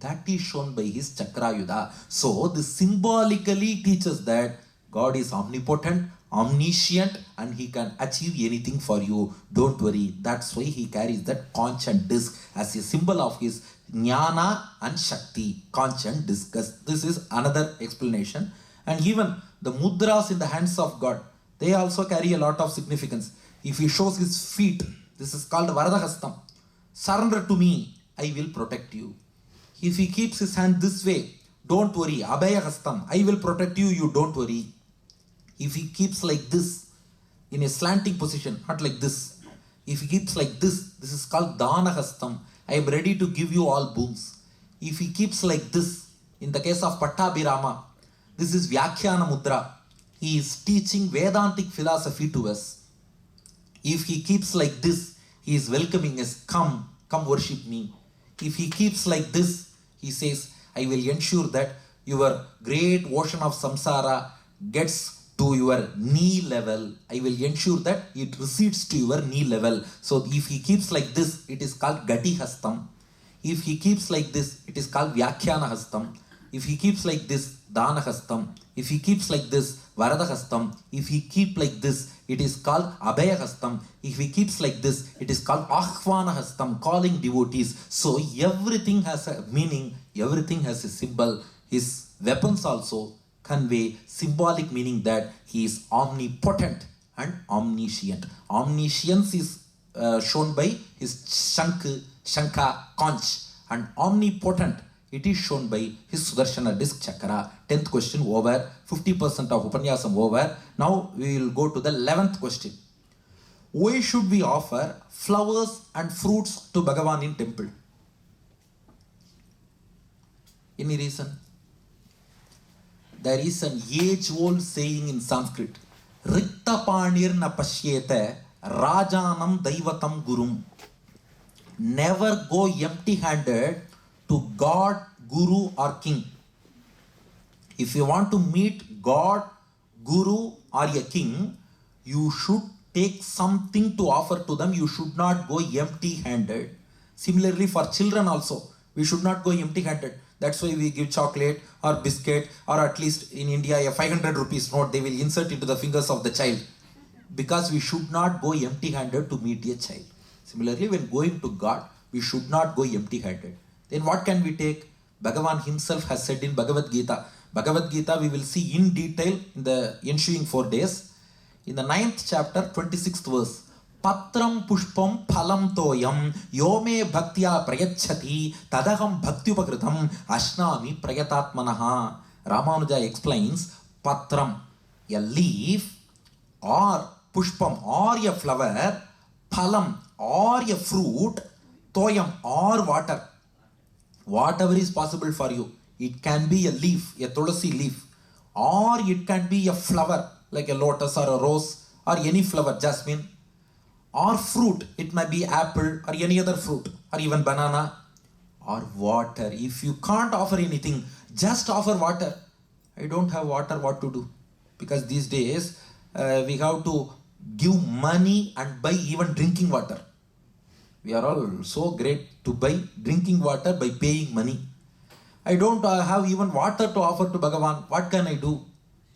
That is shown by his Chakrayudha. So this symbolically teaches that God is omnipotent, omniscient, and he can achieve anything for you. Don't worry. That's why he carries that conch and disc as a symbol of his Jnana and Shakti. Conch and disc. This is another explanation. And even the mudras in the hands of God, they also carry a lot of significance. If he shows his feet, this is called Varadahastam. Surrender to me, I will protect you. If he keeps his hand this way, don't worry. Abhayahastam, I will protect you, you don't worry. If he keeps like this, in a slanting position, not like this. If he keeps like this is called Dhanahastam. I am ready to give you all boons. If he keeps like this, in the case of Pattabhirama, this is Vyakhyana Mudra. He is teaching Vedantic philosophy to us. If he keeps like this, he is welcoming us, come worship me. If he keeps like this, he says, I will ensure that your great ocean of samsara gets to your knee level, I will ensure that it recedes to your knee level. So if he keeps like this, it is called Gati Hastam. If he keeps like this, it is called Vyakhyana Hastam. If he keeps like this, Dana Hastam. If he keeps like this, Varada Hastam. If he keeps like this, it is called Abhaya Hastam. If he keeps like this, it is called Ahvana Hastam, calling devotees. So everything has a meaning, everything has a symbol. His weapons also convey symbolic meaning that he is omnipotent and omniscient. Omniscience is shown by his Shankha conch, and omnipotent it is shown by his Sudarshana disc chakra. 10th question over, 50% of Upanyasam over. Now we will go to the 11th question. Why should we offer flowers and fruits to Bhagavan in temple? Any reason? There is an age-old saying in Sanskrit, Rikta Panir na pashyete Rajanam Daivatam Gurum. Never go empty-handed to God, Guru or King. If you want to meet God, Guru or a King, you should take something to offer to them. You should not go empty-handed. Similarly for children also, we should not go empty-handed. That's why we give chocolate or biscuit, or at least in India a 500 rupees note they will insert into the fingers of the child, because we should not go empty-handed to meet a child. Similarly, when going to God, we should not go empty-handed. Then what can we take? Bhagavan himself has said in Bhagavad Gita. Bhagavad Gita we will see in detail in the ensuing 4 days. In the 9th chapter, 26th verse. Patram pushpam phalam toyam yome bhaktya prayachati tadaham bhaktyupakritam ashnami prayatatmanaha. Ramanuja explains, patram, a leaf, or pushpam, or a flower, phalam, or a fruit, toyam, or water. Whatever is possible for you. It can be a leaf, a tulasi leaf, or it can be a flower like a lotus or a rose or any flower, jasmine, or fruit. It might be apple or any other fruit, or even banana, or water. If you can't offer anything, just offer water. I don't have water, what to do? Because these days we have to give money and buy even drinking water. We are all so great to buy drinking water by paying money. I don't have even water to offer to Bhagavan. What can I do?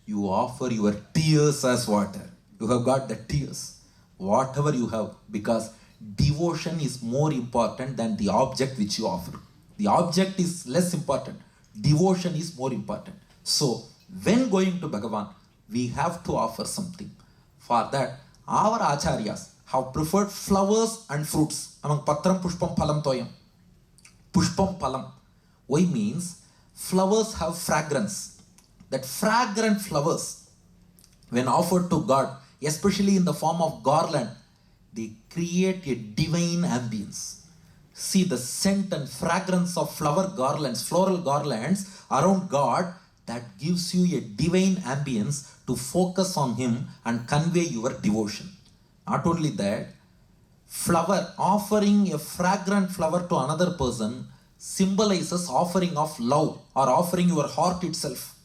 You offer your tears as water. You have got the tears. Whatever you have, because devotion is more important than the object which you offer. The object is less important. Devotion is more important. So, when going to Bhagavan, we have to offer something. For that, our acharyas have preferred flowers and fruits among patram, pushpam, phalam, toyam. Pushpam, phalam. Why means flowers have fragrance. That fragrant flowers, when offered to God, especially in the form of garland, they create a divine ambience. See the scent and fragrance of flower garlands, floral garlands around God, that gives you a divine ambience to focus on Him and convey your devotion. Not only that, flower, offering a fragrant flower to another person symbolizes offering of love or offering your heart itself.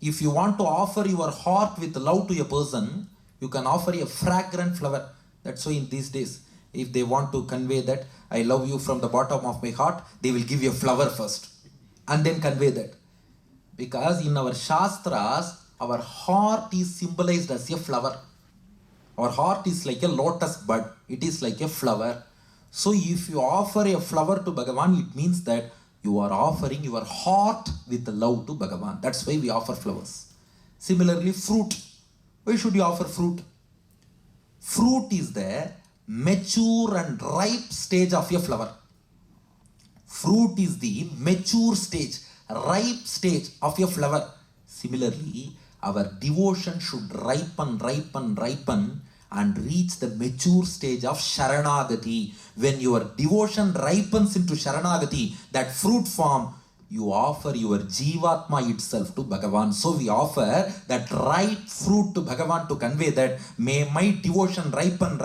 If you want to offer your heart with love to a person, you can offer a fragrant flower. That's why in these days, if they want to convey that I love you from the bottom of my heart, they will give you a flower first and then convey that. Because in our Shastras, our heart is symbolized as a flower. Our heart is like a lotus bud. It is like a flower. So if you offer a flower to Bhagavan, it means that you are offering your heart with love to Bhagavan. That's why we offer flowers. Similarly, fruit. Why should you offer fruit? Fruit is the mature and ripe stage of a flower. Fruit is the mature stage, ripe stage of a flower. Similarly, our devotion should ripen and reach the mature stage of Sharanagati. When your devotion ripens into Sharanagati, that fruit form, you offer your Jivatma itself to Bhagavan. So we offer that ripe fruit to Bhagavan to convey that may my devotion ripen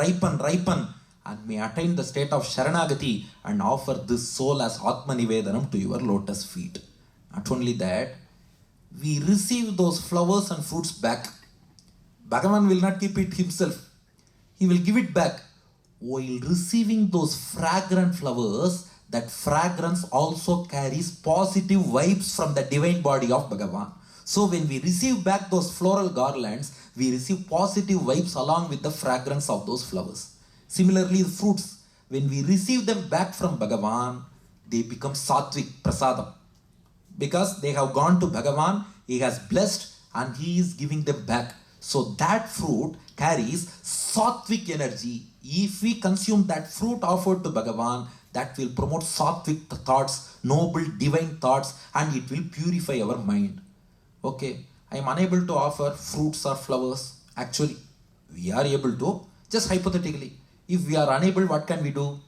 and may attain the state of Sharanagati and offer this soul as Atma Nivedanam to your lotus feet. Not only that, we receive those flowers and fruits back. Bhagavan will not keep it himself. He will give it back. While receiving those fragrant flowers, that fragrance also carries positive vibes from the divine body of Bhagavan. So when we receive back those floral garlands, we receive positive vibes along with the fragrance of those flowers. Similarly, the fruits, when we receive them back from Bhagavan, they become sattvic, prasadam. Because they have gone to Bhagavan, he has blessed and he is giving them back. So that fruit carries sattvic energy. If we consume that fruit offered to Bhagavan, that will promote sattvic thoughts, noble divine thoughts, and it will purify our mind. Okay, I am unable to offer fruits or flowers. Actually, we are able to, just hypothetically. If we are unable, what can we do?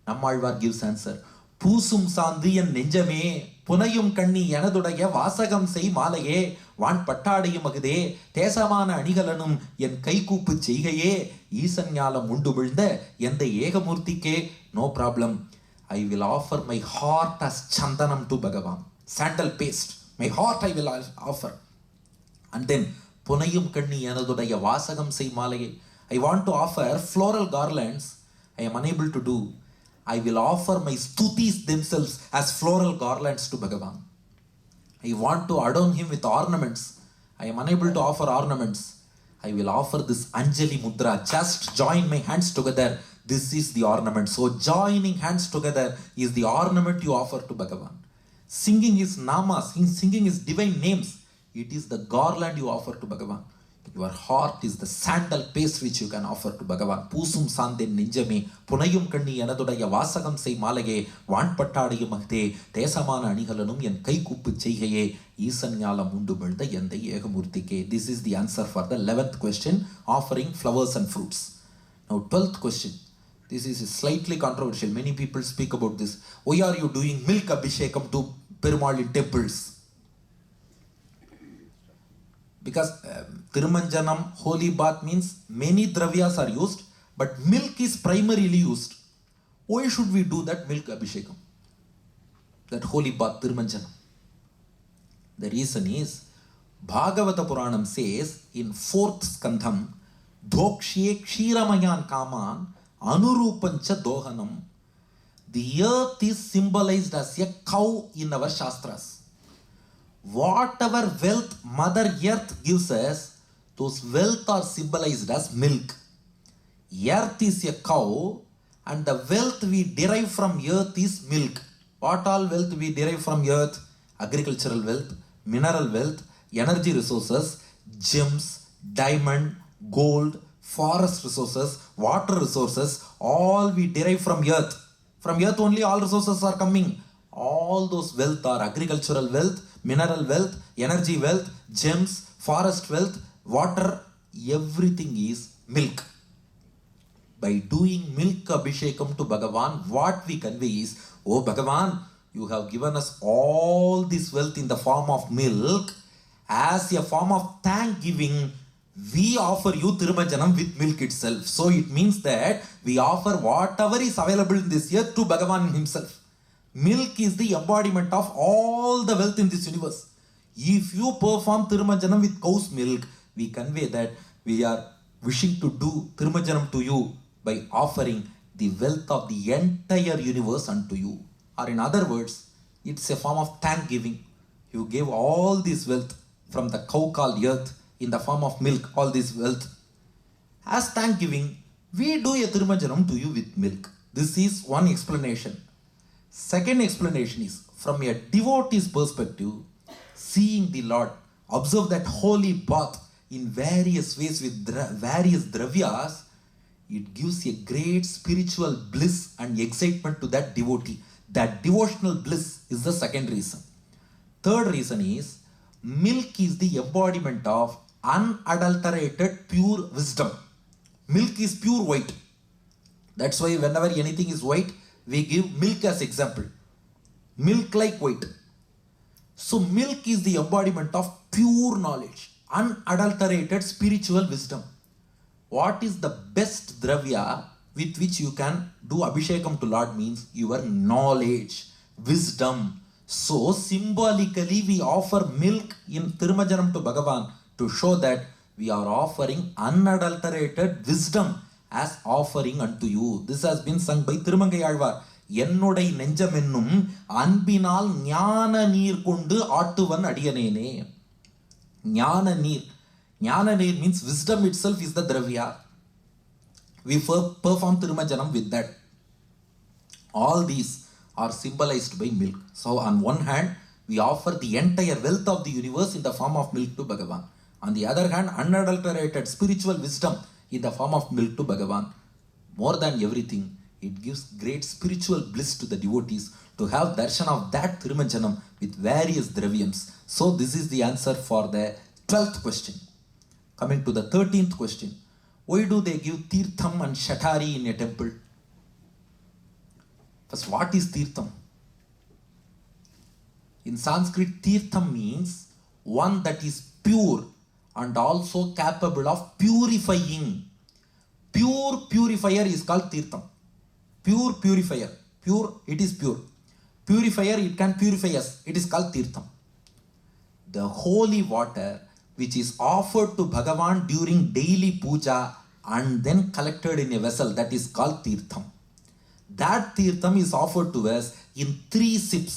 Nammalvar gives answer. Pusum sandhiyan nenjame, punayum kanni yanadudaya vasagam sei malaye, van pattadayum agade, tesamana anigalanum, yen kaikupu cheigaye, Isanyala mundu vilda, yende Egamurtike, no problem. I will offer my heart as chandanam to Bhagavan. Sandal paste. My heart I will offer. And then, Punayum kanni yanadudaya vasagam sei malaye. I want to offer floral garlands. I am unable to do. I will offer my stutis themselves as floral garlands to Bhagavan. I want to adorn him with ornaments. I am unable to offer ornaments. I will offer this Anjali Mudra. Just join my hands together. This is the ornament. So joining hands together is the ornament you offer to Bhagavan. Singing his namas, singing his divine names, it is the garland you offer to Bhagavan. Your heart is the sandal paste which you can offer to Bhagavan. Pusum sanden ninjame, punayum kanni yanadudaya vasagam sei malage, van pattadayum agde, tesamana anigalanum yen kaikuppu cheigaye, Isanyala mundu bilda yende Egamurtike. This is the answer for the 11th question, offering flowers and fruits. Now 12th question. This is slightly controversial. Many people speak about this. Why are you doing milk abhishekam to Perumal in temples? Because Tirumanjanam, holy bath means many dravyas are used, but milk is primarily used. Why should we do that milk abhishekam? That holy bath, Tirumanjanam. The reason is, Bhagavata Puranam says in 4th skandham, Dhokshe kshiramayan kaman anurupancha dohanam. The earth is symbolized as a cow in our Shastras. Whatever wealth Mother Earth gives us, those wealth are symbolized as milk. Earth is a cow and the wealth we derive from earth is milk. What all wealth we derive from earth? Agricultural wealth, mineral wealth, energy resources, gems, diamond, gold, forest resources, water resources, all we derive from earth. From earth only all resources are coming. All those wealth are agricultural wealth, mineral wealth, energy wealth, gems, forest wealth, water, everything is milk. By doing milk abhishekam to Bhagavan, what we convey is, oh Bhagavan, you have given us all this wealth in the form of milk. As a form of thanksgiving, we offer you Tirumanjanam with milk itself. So it means that we offer whatever is available in this earth to Bhagavan himself. Milk is the embodiment of all the wealth in this universe. If you perform Tirumanjanam with cow's milk, we convey that we are wishing to do Tirumanjanam to you by offering the wealth of the entire universe unto you. Or in other words, it's a form of thanksgiving. You gave all this wealth from the cow called earth in the form of milk, all this wealth. As thanksgiving, we do a Tirumanjanam to you with milk. This is one explanation. Second explanation is, from a devotee's perspective, seeing the Lord, observe that holy bath in various ways with various dravyas, it gives a great spiritual bliss and excitement to that devotee. That devotional bliss is the second reason. Third reason is, milk is the embodiment of unadulterated pure wisdom. Milk is pure white. That's why whenever anything is white, we give milk as example. Milk like white. So milk is the embodiment of pure knowledge, unadulterated spiritual wisdom. What is the best dravya with which you can do abhishekam to Lord means your knowledge, wisdom. So symbolically we offer milk in Thirumajanam to Bhagavan to show that we are offering unadulterated wisdom as offering unto you. This has been sung by Thirumangai Alvar. என்னுடை நெஞ்சமென்னும் அன்பினால் ஞான நீர் கொண்டு ஆட்டுவன் அடியனேனே. ஞான நீர். ஞான நீர் means wisdom itself is the dravya. We perform Thirumajanam with that. All these are symbolized by milk. So on one hand, we offer the entire wealth of the universe in the form of milk to Bhagavan. On the other hand, unadulterated spiritual wisdom in the form of milk to Bhagavan. More than everything, it gives great spiritual bliss to the devotees to have darshan of that Thirumajanam with various dravyams. So this is the answer for the 12th question. Coming to the 13th question. Why do they give Tirtham and Shatari in a temple? First, what is Tirtham? In Sanskrit, Tirtham means one that is pure and also capable of purifying. Pure purifier is called Tirtham. Pure purifier. Pure, it is pure. Purifier, it can purify us. It is called Tirtham. The holy water which is offered to Bhagavan during daily puja and then collected in a vessel, that is called Tirtham. That Tirtham is offered to us in 3 sips.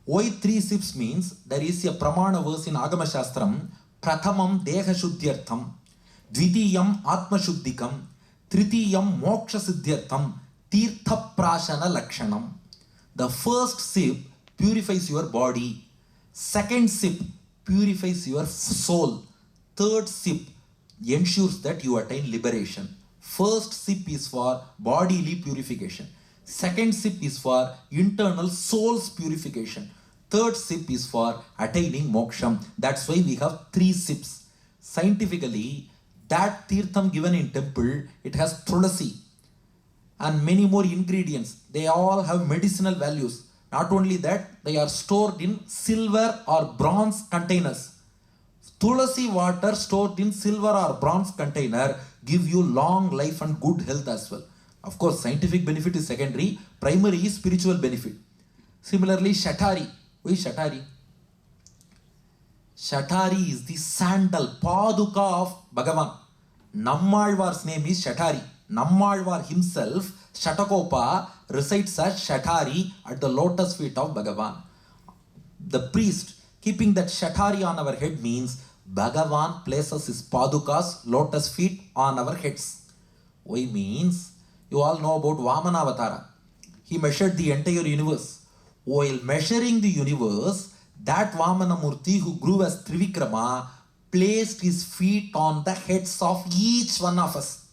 Why 3 sips means there is a pramana verse in Agama Shastram, Prathamam Deha Shuddhyartham, Dvitiyam Atma Shuddhikam, Tritiyam Moksha Siddhyartham, Tirtha Prashana Lakshanam. The first sip purifies your body. Second sip purifies your soul. Third sip ensures that you attain liberation. First sip is for bodily purification. Second sip is for internal soul's purification. Third sip is for attaining moksham. That's why we have 3 sips. Scientifically, that tirtham given in temple, it has tulasi and many more ingredients. They all have medicinal values. Not only that, they are stored in silver or bronze containers. Tulasi water stored in silver or bronze container give you long life and good health as well. Of course, scientific benefit is secondary. Primary is spiritual benefit. Similarly, Shatari. Why Shatari? Shatari is the sandal, Paduka of Bhagavan. Nammalvar's name is Shatari. Nammalvar himself, Shatakopa, recites as Shatari at the lotus feet of Bhagavan. The priest keeping that Shatari on our head means Bhagavan places his Padukas, lotus feet on our heads. Why means, you all know about Vamana Avatara. He measured the entire universe. While measuring the universe, that Vamana Murti who grew as Trivikrama placed his feet on the heads of each one of us.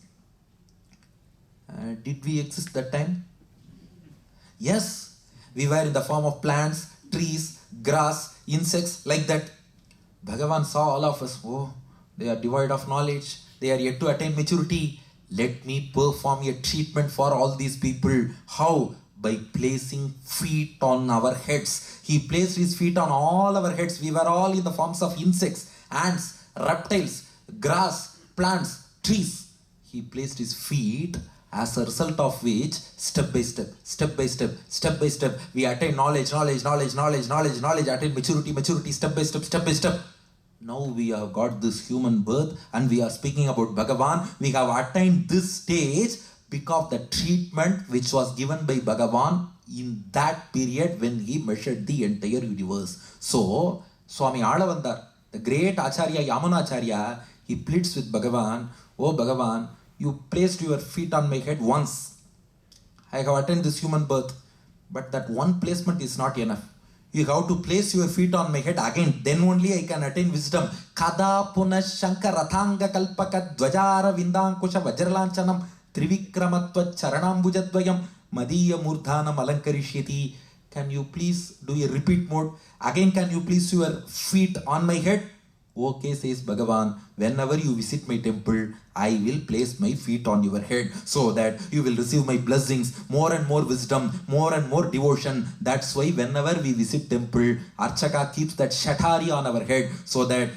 Did we exist that time? Yes, we were in the form of plants, trees, grass, insects, like that. Bhagavan saw all of us. Oh, they are devoid of knowledge. They are yet to attain maturity. Let me perform a treatment for all these people. How? By placing feet on our heads. He placed his feet on all our heads. We were all in the forms of insects, ants, reptiles, grass, plants, trees. He placed his feet, as a result of which, step by step, we attain knowledge, attain maturity, step by step. Now we have got this human birth and we are speaking about Bhagavan. We have attained this stage because of the treatment which was given by Bhagavan in that period when he measured the entire universe. So, Swami Alavandar, the great Acharya Yamunacharya, he pleads with Bhagavan, oh Bhagavan, you placed your feet on my head once. I have attained this human birth. But that one placement is not enough. You have to place your feet on my head again. Then only I can attain wisdom. Kada punash shankar rathanga kalpaka dvajara vindankusha vajralanchanam trivikramatva charanambujadvayam madiya murdhanam alankarishyati. Can you please do a repeat mode? Again, can you place your feet on my head? Okay, says Bhagavan, whenever you visit my temple, I will place my feet on your head so that you will receive my blessings, more and more wisdom, more and more devotion. That's why whenever we visit temple, Archaka keeps that Shatari on our head so that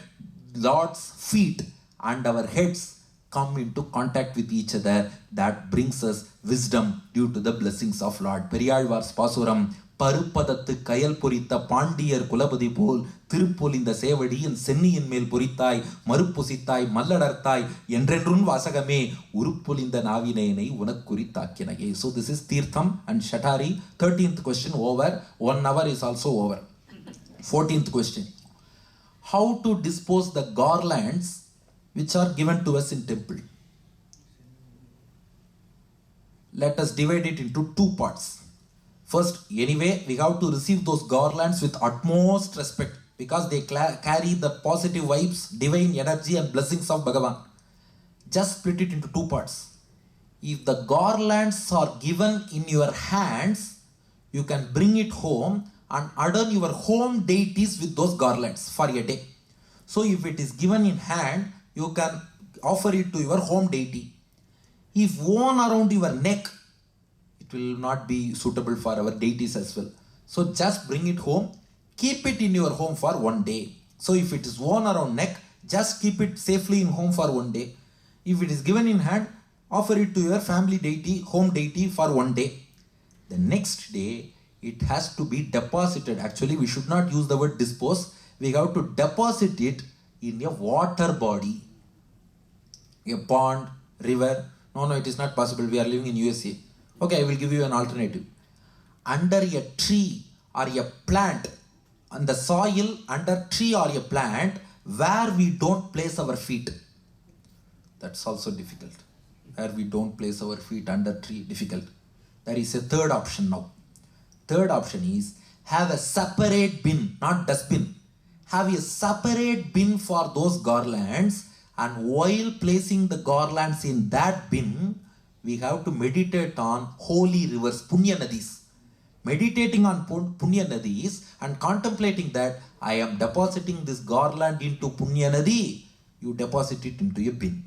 Lord's feet and our heads come into contact with each other. That brings us wisdom due to the blessings of Lord. Periyalvar's Pasuram, பருப்பதத்து கயல் பொறித்த பாண்டியர் குலபதி போல் திருப்பொலிந்த சேவடியின் சென்னியின் மேல் பொறித்தாய் மறுப்புசித்தாய் மல்லடர்த்தாய் என்றென்றும் வாசகமே உருப்பொலிந்த நாவினேனை உனக்குறித்தாக்கினையே. So this is Tirtham and Shatari. 13th question over. 1 hour is also over. 14th question. How to dispose the garlands which are given to us in temple? Let us divide it into 2 parts. First, anyway, we have to receive those garlands with utmost respect because they carry the positive vibes, divine energy and blessings of Bhagavan. Just split it into 2 parts. If the garlands are given in your hands, you can bring it home and adorn your home deities with those garlands for a day. So if it is given in hand, you can offer it to your home deity. If worn around your neck, it will not be suitable for our deities as well. So just bring it home, keep it in your home for 1 day. So if it is worn around neck, just keep it safely in home for 1 day. If it is given in hand, offer it to your family deity, home deity for 1 day. The next day, it has to be deposited. Actually, we should not use the word dispose. We have to deposit it in a water body, a pond, river. No, it is not possible. We are living in USA. Okay, I will give you an alternative. Under a tree or a plant, on the soil under tree or a plant where we don't place our feet. That's also difficult. Where we don't place our feet under tree, difficult. There is a third option now. Third option is have a separate bin, not dustbin. Have a separate bin for those garlands, and while placing the garlands in that bin, we have to meditate on holy rivers, Punya Nadis. Meditating on Punya Nadis and contemplating that I am depositing this garland into Punya Nadi, you deposit it into a bin.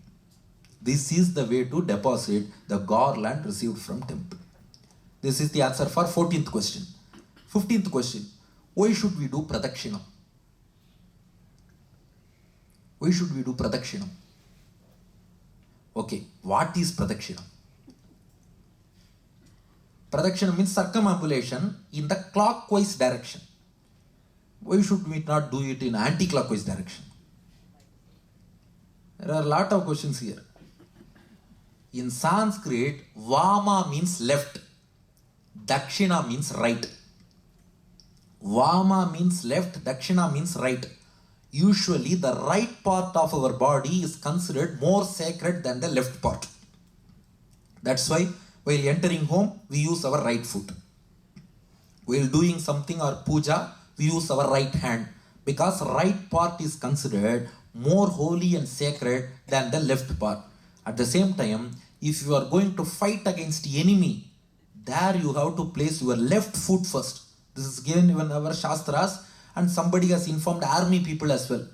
This is the way to deposit the garland received from temple. This is the answer for 14th question. 15th question. Why should we do Pradakshinam? Why should we do Pradakshinam? Okay, what is Pradakshinam? Pradakshinam means circumambulation in the clockwise direction. Why should we not do it in anti-clockwise direction? There are a lot of questions here. In Sanskrit, Vama means left, Dakshina means right. Vama means left, Dakshina means right. Usually the right part of our body is considered more sacred than the left part. That's why while entering home, we use our right foot. While doing something or puja, we use our right hand because right part is considered more holy and sacred than the left part. At the same time, if you are going to fight against the enemy, there you have to place your left foot first. This is given in our Shastras, and somebody has informed army people as well.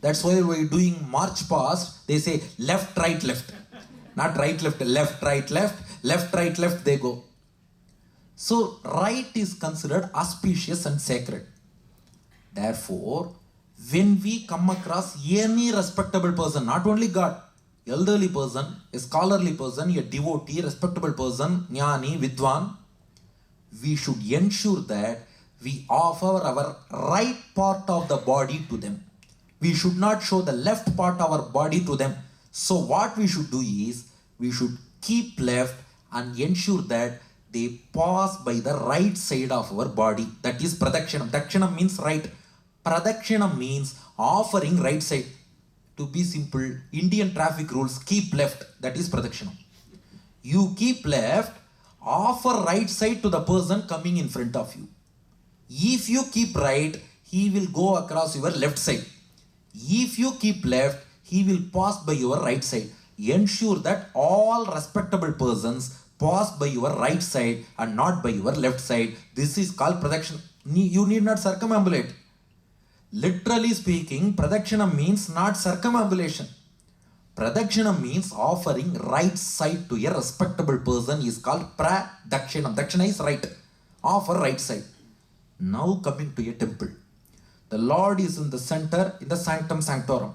That's why we're doing march past, they say left, right, left. Not right, left, left, right, left, left, right, left, they go. So right is considered auspicious and sacred. Therefore, when we come across any respectable person, not only God, elderly person, a scholarly person, a devotee, respectable person, jnani, vidwan, we should ensure that we offer our right part of the body to them. We should not show the left part of our body to them. So what we should do is, we should keep left and ensure that they pass by the right side of our body. That is Pradakshinam. Dakshinam means right. Pradakshinam means offering right side. To be simple, Indian traffic rules, keep left. That is Pradakshinam. You keep left, offer right side to the person coming in front of you. If you keep right, he will go across your left side. If you keep left, he will pass by your right side. Ensure that all respectable persons pass by your right side and not by your left side. This is called Pradakshinam. You need not circumambulate. Literally speaking, Pradakshinam means not circumambulation. Pradakshinam means offering right side to a respectable person is called Pradakshinam. Dakshina is right. Offer right side. Now coming to a temple. The Lord is in the center, in the sanctum sanctorum.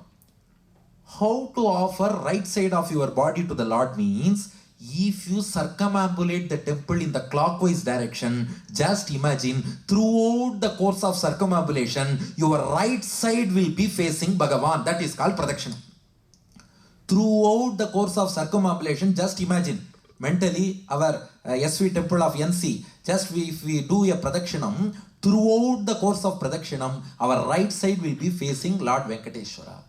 How to offer right side of your body to the Lord means, If you circumambulate the temple in the clockwise direction, just imagine throughout the course of circumambulation, your right side will be facing Bhagavan. That is called Pradakshina. Throughout the course of circumambulation, just imagine mentally our SV temple of NC, just if we do a Pradakshinam, throughout the course of Pradakshinam, our right side will be facing Lord Venkateswara.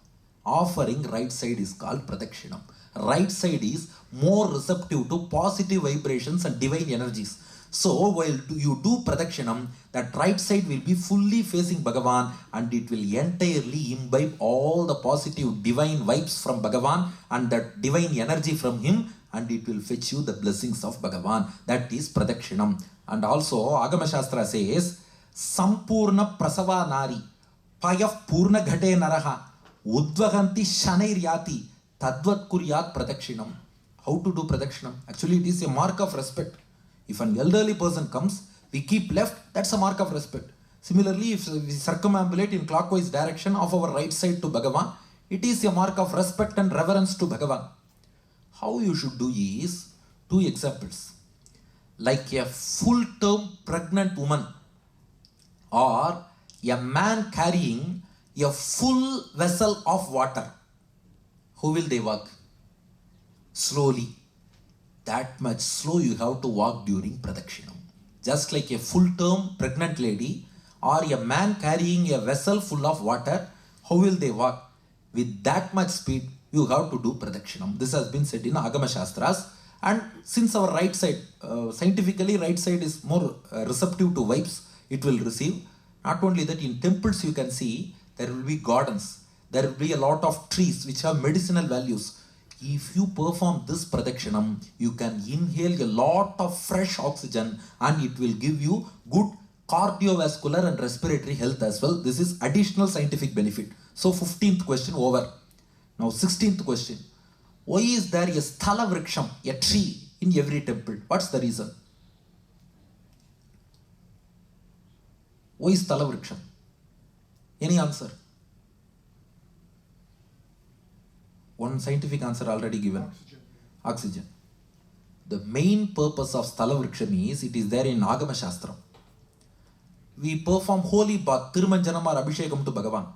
Offering right side is called Pradakshinam. Right side is more receptive to positive vibrations and divine energies. So while you do Pradakshinam, that right side will be fully facing Bhagavan and it will entirely imbibe all the positive divine vibes from Bhagavan and that divine energy from him, and it will fetch you the blessings of Bhagavan. That is Pradakshinam. And also Agama Shastra says, Sampurna Prasava Nari Payaf Purna Ghate Naraha Udvaganti Shanair Tadvat Kuryat Pradakshinam. How to do Pradakshinam? Actually, it is a mark of respect. If an elderly person comes, we keep left, that's a mark of respect. Similarly, if we circumambulate in clockwise direction of our right side to Bhagavan, it is a mark of respect and reverence to Bhagavan. How you should do is, 2 examples. Like a full-term pregnant woman or a man carrying a full vessel of water. How will they walk? Slowly. That much slow you have to walk during Pradakshinam. Just like a full-term pregnant lady or a man carrying a vessel full of water, how will they walk? With that much speed, you have to do Pradakshinam. This has been said in Agama Shastras. And since our right side, scientifically right side is more receptive to vibes, it will receive. Not only that, in temples you can see there will be gardens. There will be a lot of trees which have medicinal values. If you perform this Pradakshinam, you can inhale a lot of fresh oxygen and it will give you good cardiovascular and respiratory health as well. This is additional scientific benefit. So 15th question over. Now 16th question. Why is there a Sthala Vriksham, a tree in every temple? What's the reason? Why is Sthala Vriksham? Any answer? One scientific answer already given. Oxygen. The main purpose of Sthala Vriksham is, it is there in Agama Shastra. We perform holy bath, Tirumanjanam or Abhishekam to Bhagavan.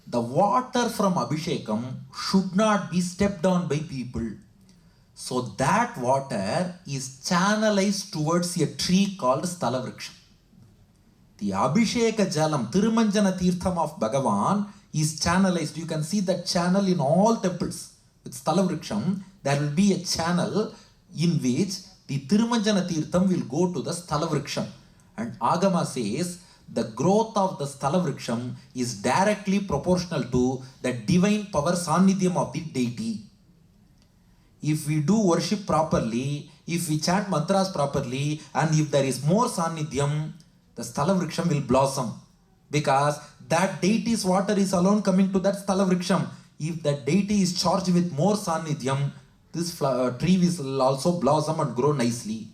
The water from Abhishekam should not be stepped on by people. So that water is channelized towards a tree called Sthala Vriksham. The Abhisheka Jalam, Tirumanjana Tirtham of Bhagavan is channelized. You can see that channel in all temples. With Sthala Vriksham, there will be a channel in which the Tirumanjana Tirtham will go to the Sthala Vriksham. And Agama says, the growth of the Sthala Vriksham is directly proportional to the divine power Sannidhyam of the deity. If we do worship properly, if we chant mantras properly, and if there is more Sannidhyam, the Sthala Vriksham will blossom. Because that deity's water is alone coming to that Sthala Vriksham. If that deity is charged with more Sannidhyam, this tree will also blossom and grow nicely.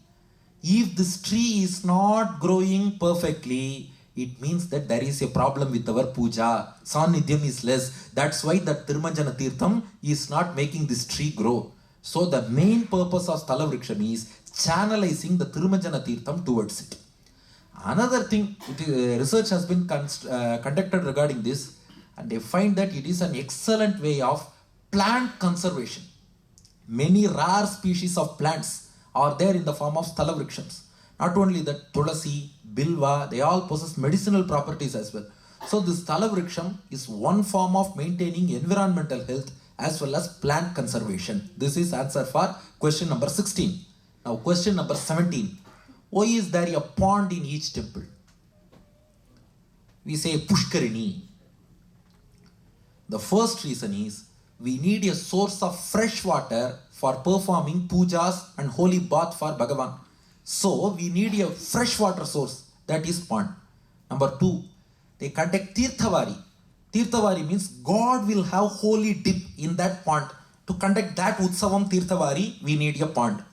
If this tree is not growing perfectly, it means that there is a problem with our puja. Sannidhyam is less. That's why that Tirumanjana Tirtham is not making this tree grow. So the main purpose of Sthala Vriksham is channelizing the Tirumanjana Tirtham towards it. Another thing, research has been conducted regarding this, and they find that it is an excellent way of plant conservation. Many rare species of plants are there in the form of Sthala Vrikshams. Not only that, Tulasi, Bilva, they all possess medicinal properties as well. So this Sthala Vriksham is one form of maintaining environmental health as well as plant conservation. This is answer for question number 16. Now question number 17. Why is there a pond in each temple? We say Pushkarini. The first reason is we need a source of fresh water for performing pujas and holy bath for Bhagavan. So we need a fresh water source, that is pond. Number 2, they conduct Tirthavari. Tirthavari means God will have holy dip in that pond. To conduct that Utsavam Tirthavari, we need a pond.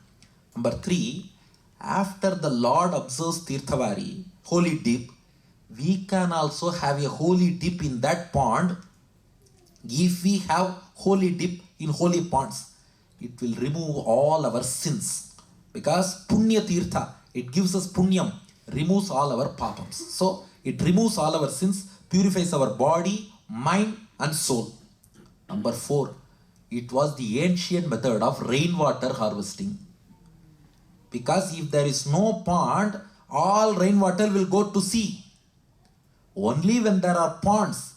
Number 3, after the Lord observes Tirthavari, holy dip, we can also have a holy dip in that pond if we have holy dip in holy ponds. it will remove all our sins. Because Punya Tirtha, it gives us Punyam, removes all our papams. So it removes all our sins, purifies our body, mind and soul. Number 4, it was the ancient method of rainwater harvesting. Because if there is no pond, all rainwater will go to sea. Only when there are ponds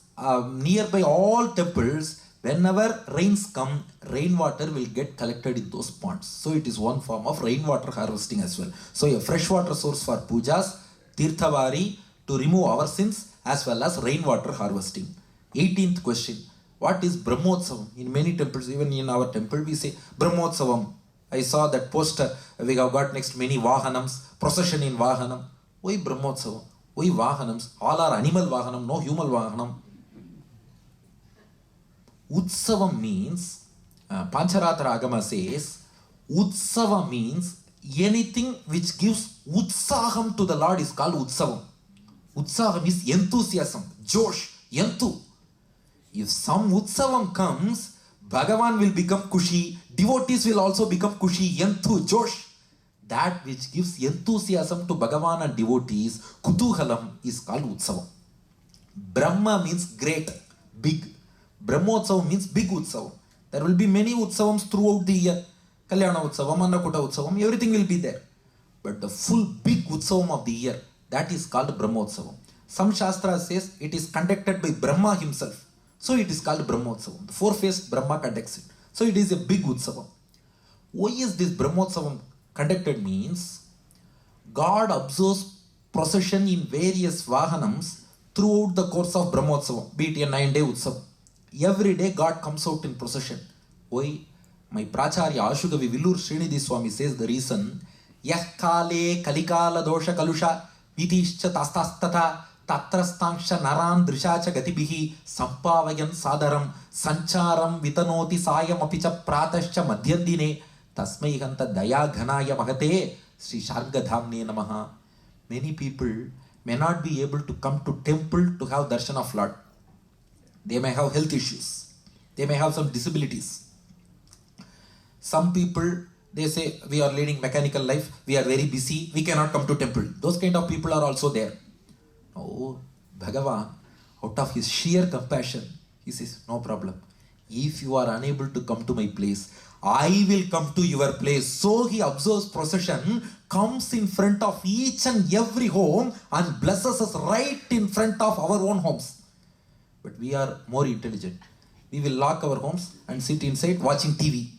nearby all temples, whenever rains come, rainwater will get collected in those ponds. So it is one form of rainwater harvesting as well. So a freshwater source for pujas, tirthavari, to remove our sins, as well as rainwater harvesting. 18th question. What is Brahmotsavam? In many temples, even in our temple, we say Brahmotsavam. I saw that poster. We have got next many Vahanams, procession in Vahanam. Why Brahmotsavam? Why Vahanams? All are animal Vahanam, no human Vahanam. Utsavam means, Pancharatra Agama says, Utsava means anything which gives Utsaham to the Lord is called Utsavam. Utsaham is enthusiasm, Josh, Yantu. If some Utsavam comes, Bhagavan will become Kushi, devotees will also become Kushi, Yantu, Josh. That which gives enthusiasm to Bhagavan and devotees, Kutuhalam, is called Utsavam. Brahma means great, big. Brahmotsavam means big Utsavam. There will be many Utsavams throughout the year. Kalyana Utsavam, Annakuta Utsavam, everything will be there. But the full big Utsavam of the year, that is called Brahmotsavam. Some Shastra says it is conducted by Brahma himself. So it is called Brahmotsavam. The four-faced Brahma conducts it. So it is a big Utsavam. Why is this Brahmotsavam conducted means? God observes procession in various Vahanams throughout the course of Brahmotsavam, be it a 9-day Utsavam. Every day God comes out in procession. Why? My Pracharya Ashugavi Villur Srinidhi Swami says the reason, Yah kale kalikala dosha kalusha vitishcha tastastata tatrastangsha naran drishacha gatibihi sampavayan sadaram sancharam vitanoti sayam apicha pratascha madhyandine tasmai hanta daya ghanaya mahate Sri Shargadhamne namaha. Many people may not be able to come to temple to have darshan of Lord. They may have health issues. They may have some disabilities. Some people, they say, we are leading mechanical life, we are very busy, we cannot come to temple. Those kind of people are also there. Oh, Bhagavan, out of his sheer compassion, he says, no problem. If you are unable to come to my place, I will come to your place. So he observes procession, comes in front of each and every home and blesses us right in front of our own homes. But we are more intelligent. We will lock our homes and sit inside watching TV.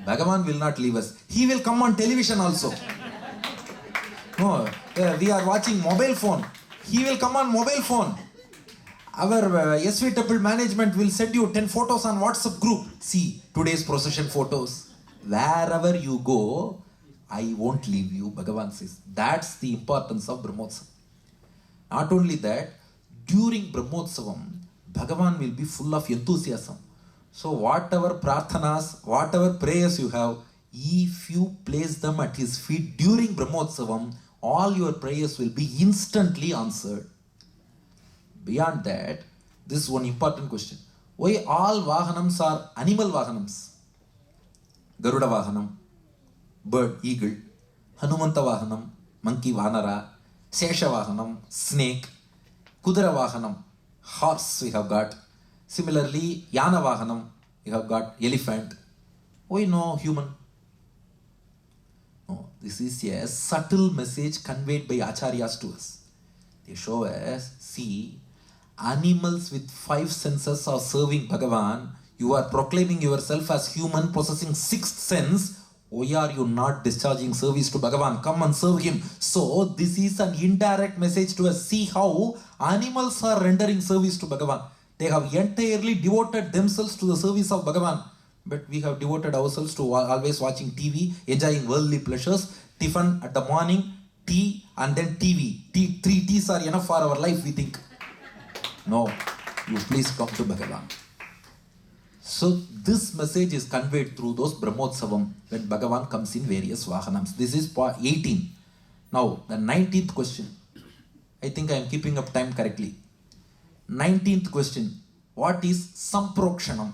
Bhagavan will not leave us. He will come on television also. No, we are watching mobile phone. He will come on mobile phone. Our SV Temple management will send you 10 photos on WhatsApp group. See, today's procession photos. Wherever you go, I won't leave you, Bhagavan says. That's the importance of Brahmotsavam. Not only that, during Brahmotsavam, Bhagavan will be full of enthusiasm. So whatever prarthanas, whatever prayers you have, if you place them at his feet during Brahmotsavam, all your prayers will be instantly answered. Beyond that, this is one important question. Why all Vahanams are animal Vahanams? Garuda Vahanam, bird, eagle, Hanumanta Vahanam, monkey, Vanara, Sesha Vahanam, snake, Kudara Vahanam, horse we have got. Similarly, Yana Vahanam, we have got elephant. Why no human? No, this is a subtle message conveyed by Acharyas to us. They show us, see, animals with 5 senses are serving Bhagavan. You are proclaiming yourself as human, possessing 6th sense. Why are you not discharging service to Bhagavan? Come and serve him. So, this is an indirect message to us. See how animals are rendering service to Bhagavan. They have entirely devoted themselves to the service of Bhagavan. But we have devoted ourselves to always watching TV, enjoying worldly pleasures, tiffin at the morning, tea, and then TV. 3 teas are enough for our life, we think. No, you please come to Bhagavan. So this message is conveyed through those Brahmotsavam when Bhagavan comes in various Vahanams. This is part 18. Now, the 19th question. I think I am keeping up time correctly. 19th question. What is Samprokshanam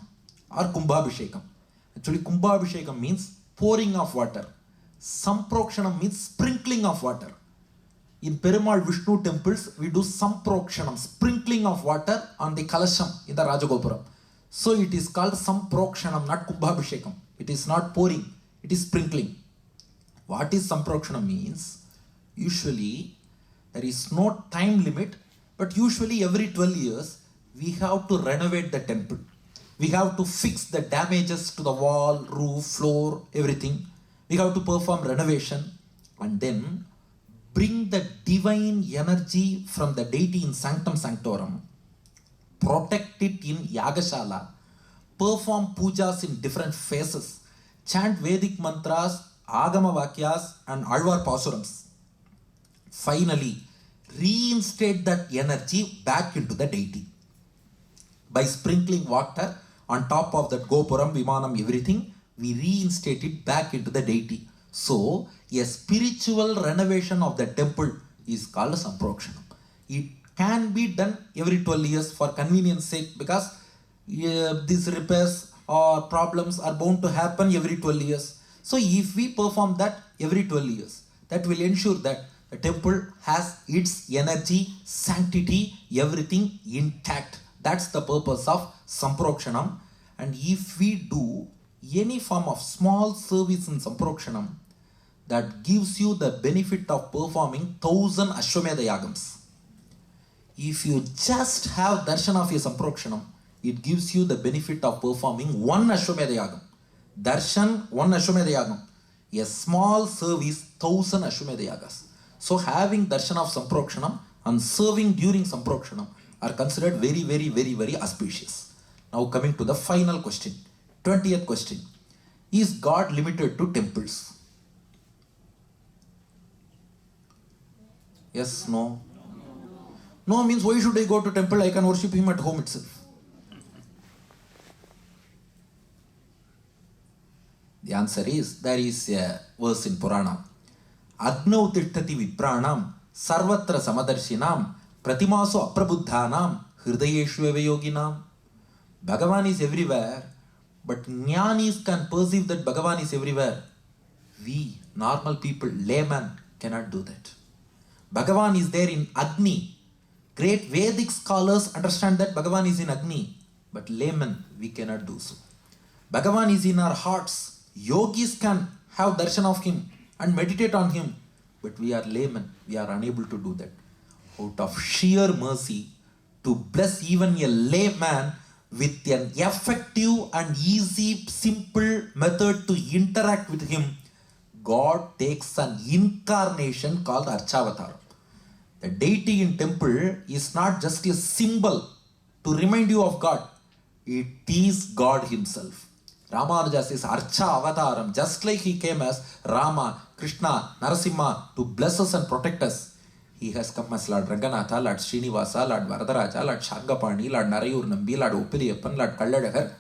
or Kumbhabhishekam? Actually, Kumbhabhishekam means pouring of water. Samprokshanam means sprinkling of water. In Perumal Vishnu temples, we do Samprokshanam, sprinkling of water on the Kalasham in the Rajagopuram. So it is called Samprokshanam, not Kumbhabhishekam. It is not pouring, it is sprinkling. What is Samprokshanam means? Usually, there is no time limit, but usually every 12 years, we have to renovate the temple. We have to fix the damages to the wall, roof, floor, everything. We have to perform renovation and then bring the divine energy from the deity in Sanctum Sanctorum, protect it in Yagashala, perform pujas in different phases, chant Vedic mantras, Agama Vakyas and Alvar Pasurams. Finally, reinstate that energy back into the deity. By sprinkling water on top of that Gopuram, Vimanam, everything, we reinstate it back into the deity. So, a spiritual renovation of the temple is called Samprokshanam. It can be done every 12 years for convenience sake because these repairs or problems are bound to happen every 12 years. So, if we perform that every 12 years, that will ensure that the temple has its energy, sanctity, everything intact. That's the purpose of Samprokshanam. And if we do any form of small service in Samprokshanam, that gives you the benefit of performing 1000 Ashwamedha Yagams. If you just have darshan of a Samprokshanam, it gives you the benefit of performing 1 Ashwamedha Yagam. Darshan, 1 Ashwamedha Yagam. A small service, 1000 Ashwamedha Yagas. So having darshan of Samprokshanam and serving during Samprokshanam are considered very, very, very, very auspicious. Now coming to the final question, 20th question. Is God limited to temples? Yes, no? No means why should I go to temple? I can worship him at home itself. The answer is, there is a verse in Purana. Agnau tishtati vipranam sarvatra samadarshinam pratimaso aprabuddhanam hridayeshu eva yoginam. Bhagavan is everywhere, but jnanis can perceive that Bhagavan is everywhere. We, normal people, layman, cannot do that. Bhagavan is there in Agni. Great Vedic scholars understand that Bhagavan is in Agni, but laymen, we cannot do so. Bhagavan is in our hearts. Yogis can have darshan of him and meditate on him, but we are laymen, we are unable to do that. Out of sheer mercy, to bless even a layman with an effective and easy, simple method to interact with him, God takes an incarnation called Archavataram. The deity in temple is not just a symbol to remind you of God. It is God himself. Ramanuja says Archa Avataram, just like he came as Rama, Krishna, Narasimha to bless us and protect us. He has come as Lord Ranganatha, Lord Srinivasa, Lord Varadaraja, Lord Shangapani, Lord Narayur Nambi, Lord Uppiliyappan, Lord Kalladakar.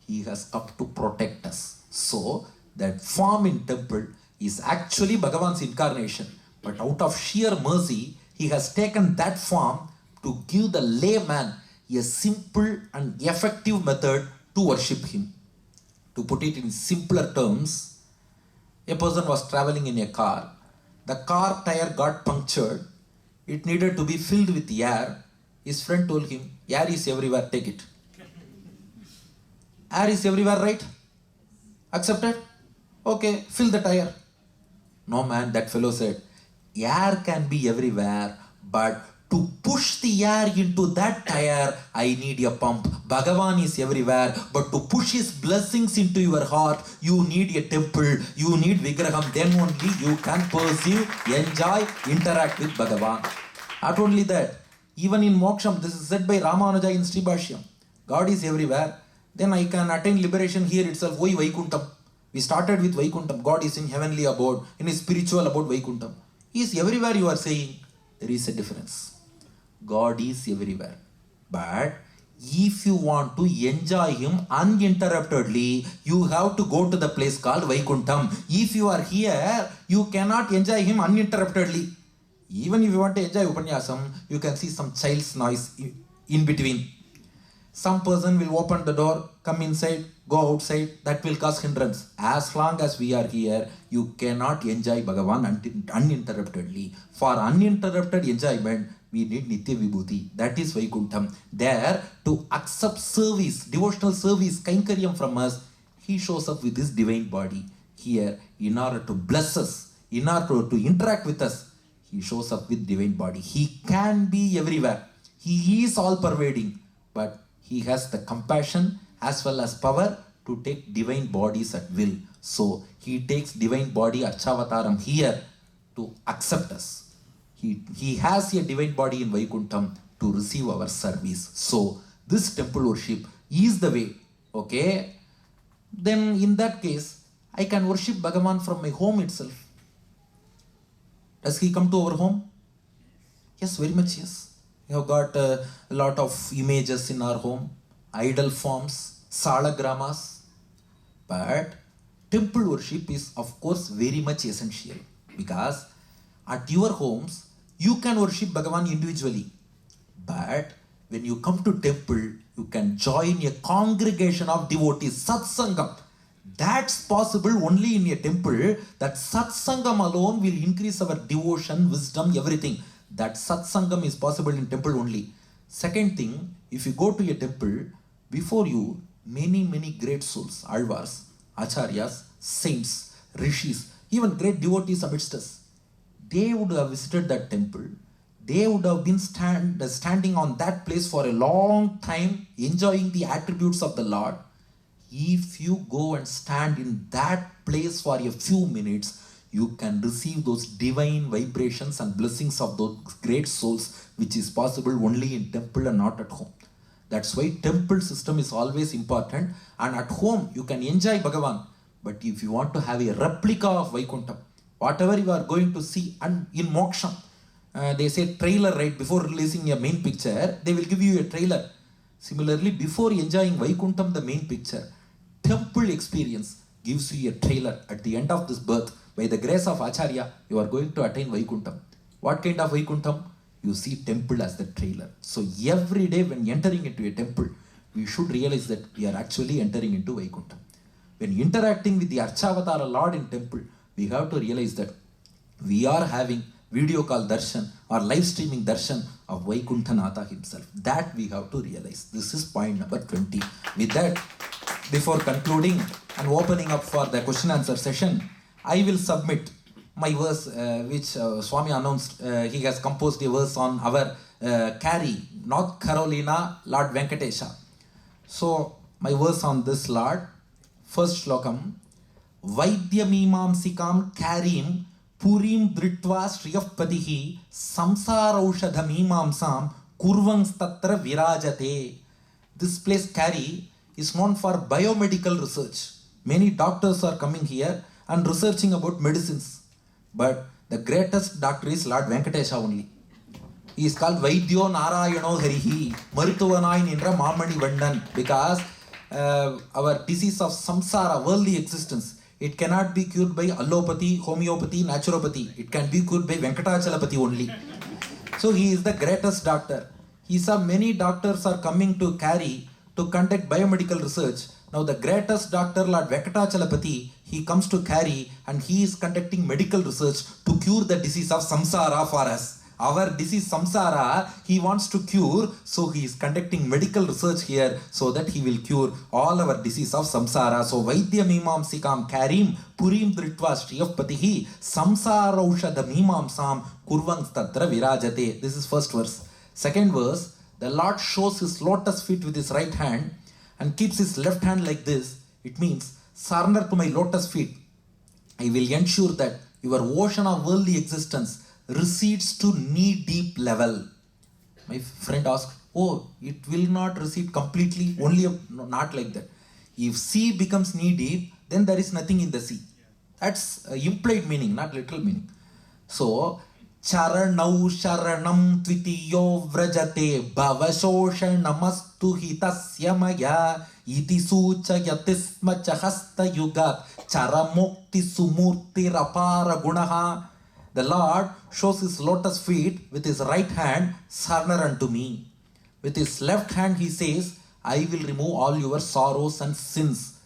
He has come to protect us. So, that form in temple is actually Bhagavan's incarnation. But out of sheer mercy, he has taken that form to give the layman a simple and effective method to worship him. To put it in simpler terms, a person was traveling in a car. The car tire got punctured. It needed to be filled with air. His friend told him, air is everywhere, take it. Air is everywhere, right? Accepted? Okay, fill the tire. No man, that fellow said, air can be everywhere, but to push the air into that tire, I need a pump. Bhagavan is everywhere, but to push his blessings into your heart, you need a temple, you need Vigraham. Then only you can perceive, enjoy, interact with Bhagavan. Not only that, even in Moksham, this is said by Ramanuja in Sri Bhashyam. God is everywhere. Then I can attain liberation here itself. Why Vaikuntham? We started with Vaikuntham. God is in heavenly abode, in his spiritual abode Vaikuntham. He is everywhere, you are saying. There is a difference. God is everywhere. But if you want to enjoy him uninterruptedly, you have to go to the place called Vaikuntham. If you are here, you cannot enjoy him uninterruptedly. Even if you want to enjoy Upanyasam, you can see some child's noise in between. Some person will open the door, come inside, go outside. That will cause hindrance. As long as we are here, you cannot enjoy Bhagavan uninterruptedly. For uninterrupted enjoyment, we need Nitya Vibhuti. That is Vaikuntham. There, to accept service, devotional service, Kainkaryam from us, he shows up with his divine body. Here, in order to bless us, in order to interact with us, he shows up with divine body. He can be everywhere. He is all pervading. But he has the compassion as well as power to take divine bodies at will. So he takes divine body Archavataram here to accept us. He has a divine body in Vaikuntham to receive our service. So this temple worship is the way. Okay? Then in that case, I can worship Bhagavan from my home itself. Does he come to our home? Yes, very much yes. We have got a lot of images in our home, idol forms, salagramas. But temple worship is of course very much essential, because at your homes, you can worship Bhagavan individually. But when you come to temple, you can join a congregation of devotees, satsangam. That's possible only in a temple. That satsangam alone will increase our devotion, wisdom, everything. That satsangam is possible in temple only. Second thing, if you go to a temple, before you, many great souls, alvars, acharyas, saints, rishis, even great devotees amidst us, they would have visited that temple. They would have been standing on that place for a long time, enjoying the attributes of the Lord. If you go and stand in that place for a few minutes, you can receive those divine vibrations and blessings of those great souls, which is possible only in temple and not at home. That's why temple system is always important. And at home, you can enjoy Bhagavan. But if you want to have a replica of Vaikuntham, whatever you are going to see, and in Moksha, they say trailer, right? Before releasing a main picture, they will give you a trailer. Similarly, before enjoying Vaikuntham, the main picture, temple experience gives you a trailer. At the end of this birth, by the grace of Acharya, you are going to attain Vaikuntham. What kind of Vaikuntham? You see temple as the trailer. So every day when entering into a temple, we should realize that we are actually entering into Vaikuntham. When interacting with the Archavatara Lord in temple, we have to realize that we are having video call darshan or live streaming darshan of Vaikunthanatha himself. That we have to realize. This is point number 20. With that, before concluding and opening up for the question answer session, I will submit my verse which Swami announced. He has composed a verse on our Cary, North Carolina, Lord Venkatesha. So my verse on this Lord, first shlokam, Vaidyamimamsikam Karim Purim Dritva Shriyapadihi Samsaraushadhamimamsam Kurvangs Tatra Virajate. This place Cary is known for biomedical research. Many doctors are coming here and researching about medicines. But the greatest doctor is Lord Venkatesha only. He is called Vaidyo Narayano Harihi, Maruthuvanai Nindra Mamani Vandan, because our disease of samsara, worldly existence, it cannot be cured by allopathy, homeopathy, naturopathy. It can be cured by Venkatachalapathy only. So he is the greatest doctor. He saw many doctors are coming to Cary to conduct biomedical research. Now the greatest doctor, Lord Venkatachalapathy, he comes to Cary and he is conducting medical research to cure the disease of samsara for us. Our disease samsara, he wants to cure, so he is conducting medical research here so that he will cure all our disease of samsara. So Vaidya Mimamsikam Karim Purim Dritva Shriyapatihi Samsaraushadha Mimamsam Kurvangs Tatra Virajate. This is first verse. Second verse, the Lord shows his lotus feet with his right hand and keeps his left hand like this. It means, surrender to my lotus feet. I will ensure that your ocean of worldly existence recedes to knee-deep level. My friend asked, oh, it will not recede completely, only no, not like that. If sea becomes knee-deep, then there is nothing in the sea. That's implied meaning, not literal meaning. So, Charanau Sharanam Tvitiyo Vrajate Bhavashoshanamastu Hitasya Maya Iti Sucha Yatisma Chahasta Yugat Charamukti Sumurti Rapara Gunaha. The Lord shows his lotus feet with his right hand, surrender unto me. With his left hand he says, I will remove all your sorrows and sins.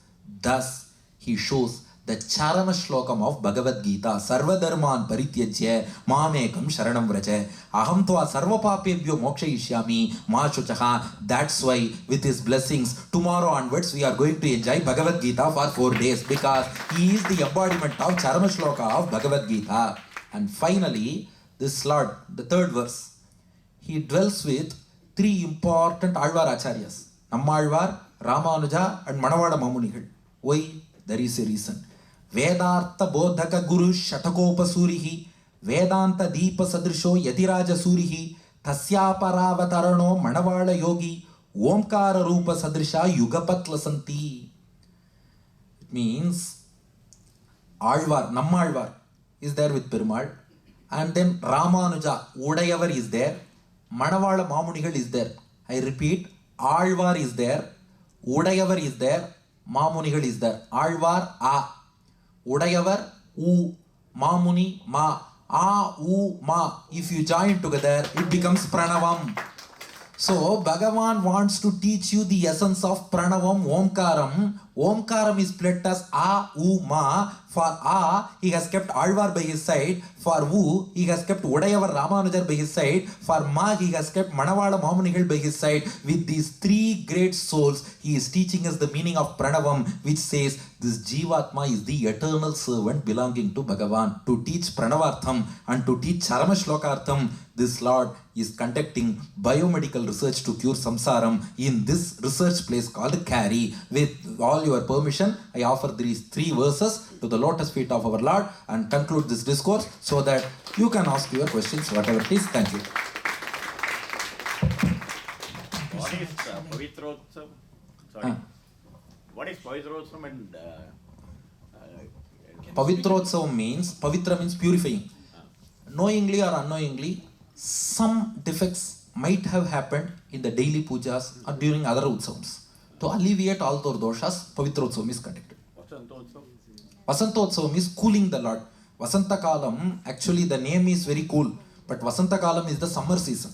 Thus, he shows the Charama Shlokam of Bhagavad Gita, Sarva Dharman Parityajya Mamekam Sharanam Vraja Aham Tva Sarva Papebhyo Mokshayishyami Ma Shuchaha. That's why with his blessings, tomorrow onwards we are going to enjoy Bhagavad Gita for 4 days, because he is the embodiment of Charama Shloka of Bhagavad Gita. And finally, this Lord, the third verse, he dwells with 3 important Alvar Acharyas, Nammalvar, Ramanuja and Manavada Mamunigal. Why? There is a reason. Vedartha Bodhaka Guru Shatakopa Surihi Vedanta Deepa Sadrisho Yatiraja Surihi Tasyaparavatarano Manavada Yogi Omkara Rupa Sadrisha Yugapatla Santi. It means Alvar, Nammalvar is there with Perumal, and then Ramanuja Udayavar is there, Manavada Mamunigal is there. I repeat, Alvar is there, Udayavar is there, Mamunigal is there. Alvar A, Udayavar U, Mamuni Ma. A, U, Ma. If you join together, it becomes Pranavam. So, Bhagavan wants to teach you the essence of Pranavam, Omkaram. Omkaram is split as A, U, Ma. For A, he has kept Alvar by his side. For U, he has kept Udayavar Ramanujar by his side. For Ma, he has kept Manavada Mamunigal by his side. With these 3 great souls, he is teaching us the meaning of Pranavam, which says this Jivatma is the eternal servant belonging to Bhagavan. To teach Pranavartham and to teach Charama Shlokartham, this Lord is conducting biomedical research to cure samsaram in this research place called Kari. With all your permission, I offer these 3 verses to the lotus feet of our Lord and conclude this discourse so that you can ask your questions, whatever it is. Thank you. What is Pavitrotsam? Sorry. What is Pavitrotsam and Pavitrotsam means, Pavitra means purifying. Knowingly or unknowingly, some defects might have happened in the daily pujas or during other utsavams. To alleviate all those doshas, Pavitrotsam is conducted. Vasantotsam is cooling the Lord. Vasanta Kalam, actually the name is very cool, but Vasanta Kalam is the summer season.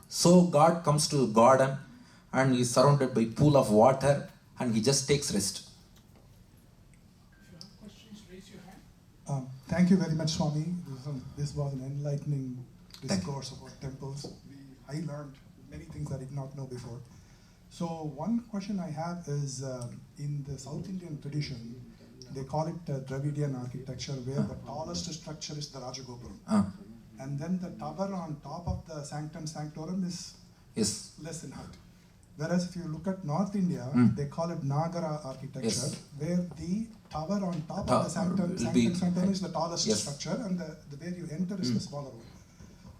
So God comes to the garden and he is surrounded by pool of water and he just takes rest. If you have questions, raise your hand. Thank you very much, Swami. This was an enlightening discourse about temples. I learned many things I did not know before. So one question I have is, in the South Indian tradition, they call it Dravidian architecture, where the tallest structure is the Rajagopuram. And then the tower on top of the Sanctum Sanctorum is less in height. Whereas if you look at North India, they call it Nagara architecture, where the tower on top of the Sanctum Sanctorum is the tallest structure, and the where you enter is the smaller one.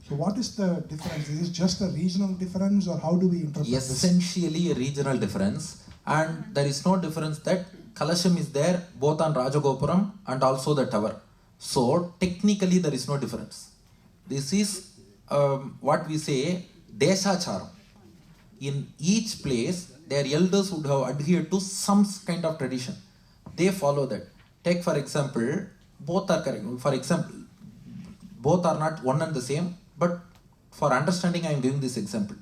So what is the difference? Is it just a regional difference, or how do we interpret this? Essentially a regional difference, and there is no difference that Kalasham is there both on Rajagopuram and also the tower. So technically there is no difference. This is what we say Deshacharam. In each place, their elders would have adhered to some kind of tradition. They follow that. Take for example, both are correct. For example, both are not one and the same, but for understanding I am giving this example.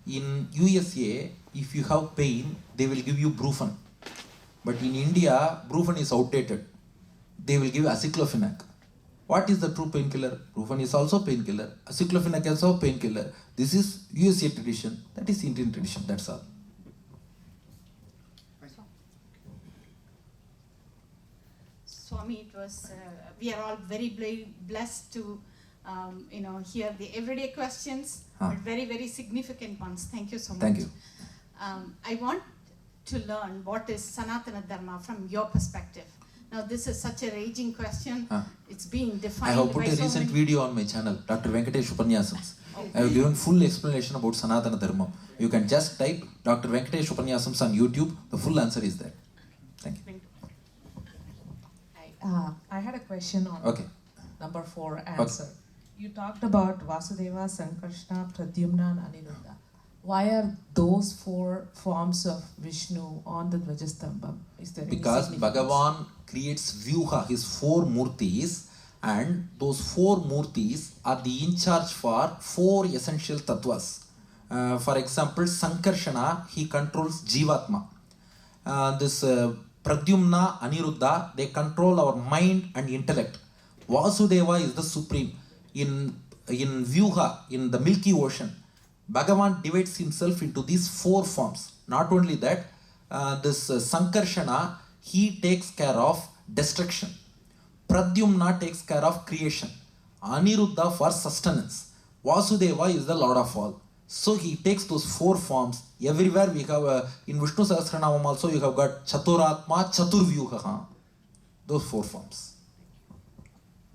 In USA, if you have pain, they will give you Brufen. But in India, Brufen is outdated. They will give aceclofenac. What is the true painkiller? Brufen is also painkiller. Aceclofenac is also painkiller. This is USA tradition. That is Indian tradition. That's all. Swami, it was. We are all very blessed to, hear the everyday questions, but very significant ones. Thank you so much. Thank you. I want to learn what is Sanatana Dharma from your perspective. Now, this is such a raging question. It's being defined. I have put a recent video on my channel, Dr.Venkatesh Upanyasams. I have given full explanation about Sanatana Dharma. You can just type Dr. Venkatesh Upanyasams on YouTube. The full answer is there. Thank you. I had a question on number 4 answer. Okay. You talked about Vasudeva, Sankarshna, Pradyumna and Aniruddha. Why are those 4 forms of Vishnu on the Dvajastambham? Is there because Bhagavan creates Vyuha, his 4 murtis, and those 4 murtis are the in charge for 4 essential tattvas. For example, Sankarshana, he controls Jivatma. This Pradyumna, Aniruddha, they control our mind and intellect. Vasudeva is the supreme. In Vyuha, in the Milky Ocean, Bhagavan divides himself into these 4 forms. Not only that, this Sankarshana, he takes care of destruction. Pradyumna takes care of creation. Aniruddha for sustenance. Vasudeva is the Lord of all. So he takes those 4 forms. Everywhere we have, in Vishnu Sahasranamam also you have got Chaturatma, Chaturvyuha. Those 4 forms.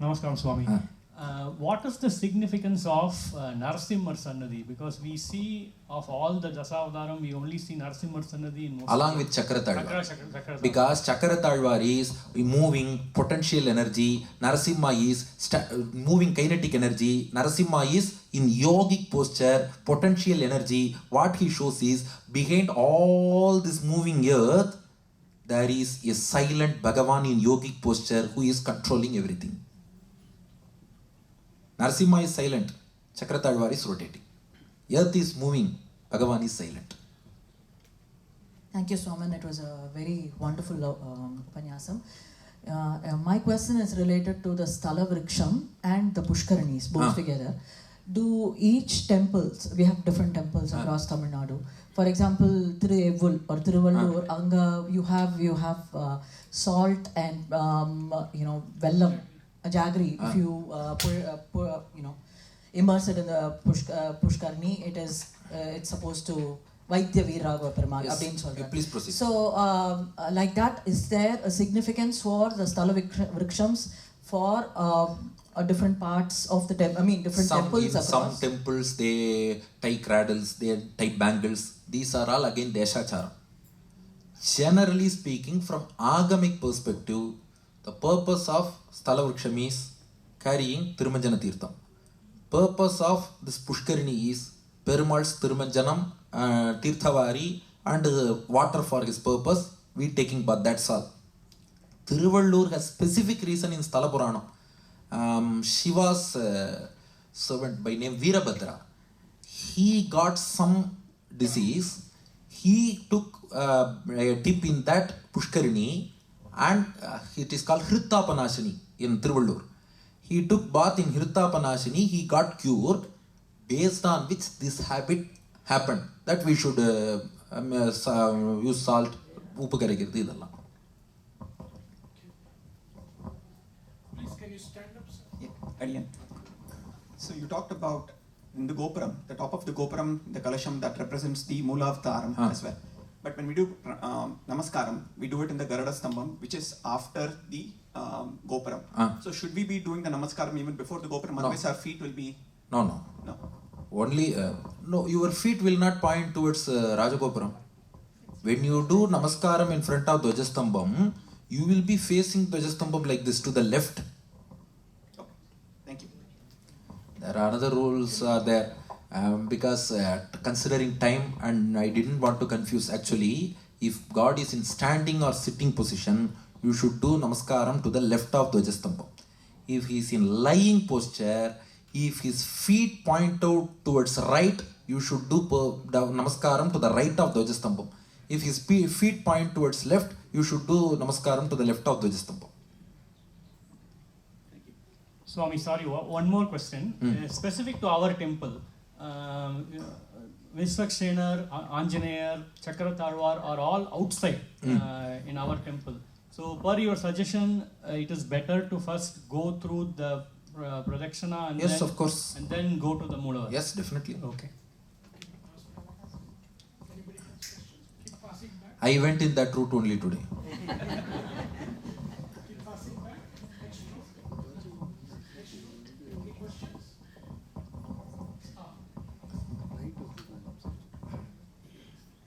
Namaskaram Swami. What is the significance of Narasimha Sannadhi? Because we see of all the Dasavadaram, we only see Narasimha Sannadhi in most. Along with Chakratalvar. Because Chakratalvar is moving potential energy, Narasimha is moving kinetic energy, Narasimha is in yogic posture, potential energy. What he shows is behind all this moving earth, there is a silent Bhagavan in yogic posture who is controlling everything. Narasimha is silent, Chakratalvar is rotating. Earth is moving, Bhagavan is silent. Thank you, Swaman. It was a very wonderful upanyasam. My question is related to the Sthala Vriksham and the Pushkaranis, both together. Do each temples, we have different temples across Tamil Nadu. For example, Tiruvul or Tiruvallur, Anga, you have salt and vellam. A jaggery, if you immerse it in the Pushkarni, it's supposed to Vaidya Viragava Perumal. Yes. Please proceed. So, like that, is there a significance for the Sthala Vrikshams for different parts of the temple? I mean, different temples across? Some temples, they tie cradles, they tie bangles. These are all again Deshachara. Generally speaking, from Agamic perspective, the purpose of Sthala Vriksham is carrying Thirumanjana Tirtham. Purpose of this Pushkarini is Perumal's Thirumanjanam, Tirthavari and water for his purpose. We taking bath, that's all. Tiruvallur has specific reason in Sthala Puranam. Shiva's servant by name Veerabhadra, he got some disease. He took a dip in that Pushkarini and it is called Hrittapanashini in Tiruvallur. He took bath in Hrittapanashini, he got cured, based on which this habit happened. That we should use salt, uppu karaikirthu idella. Please, can you stand up, sir? Yeah, Adiyan. So you talked about in the Gopuram, the top of the Gopuram, the Kalasham that represents the Moolavtaram as well. But when we do Namaskaram, we do it in the Garuda Stambham, which is after the Gopuram. So should we be doing the Namaskaram even before the Gopuram? Otherwise our feet will be... No. Only, no, your feet will not point towards Rajagopuram. When you do Namaskaram in front of Dvajastambham, you will be facing Dvajastambham like this to the left. Okay, thank you. There are other rules there. Because considering time, and I didn't want to confuse actually, if God is in standing or sitting position, you should do Namaskaram to the left of Dvajastambham. If he is in lying posture, if his feet point out towards right, you should do Namaskaram to the right of Dvajastambham. If his feet point towards left, you should do Namaskaram to the left of Dvajastambham. Swami, sorry, one more question. Specific to our temple. Visvakshenar, Anjaneer, Chakratalvar are all outside in our temple. So, per your suggestion, it is better to first go through the Pradakshina and yes, of course. And then go to the Moola. Yes, definitely. Okay. I went in that route only today.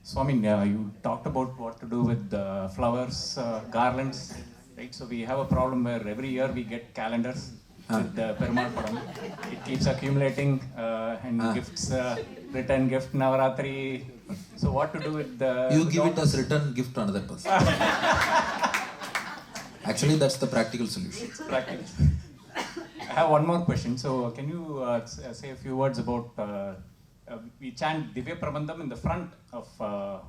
Swami, you talked about what to do with flowers, garlands, right? So we have a problem where every year we get calendars with the Perumal Puram. It keeps accumulating and gifts, return gift, Navaratri. So what to do with the... You give it as return gift to another person. Actually, that's the practical solution. Practical. I have one more question. So can you say a few words about we chant Divya Prabandham in the front of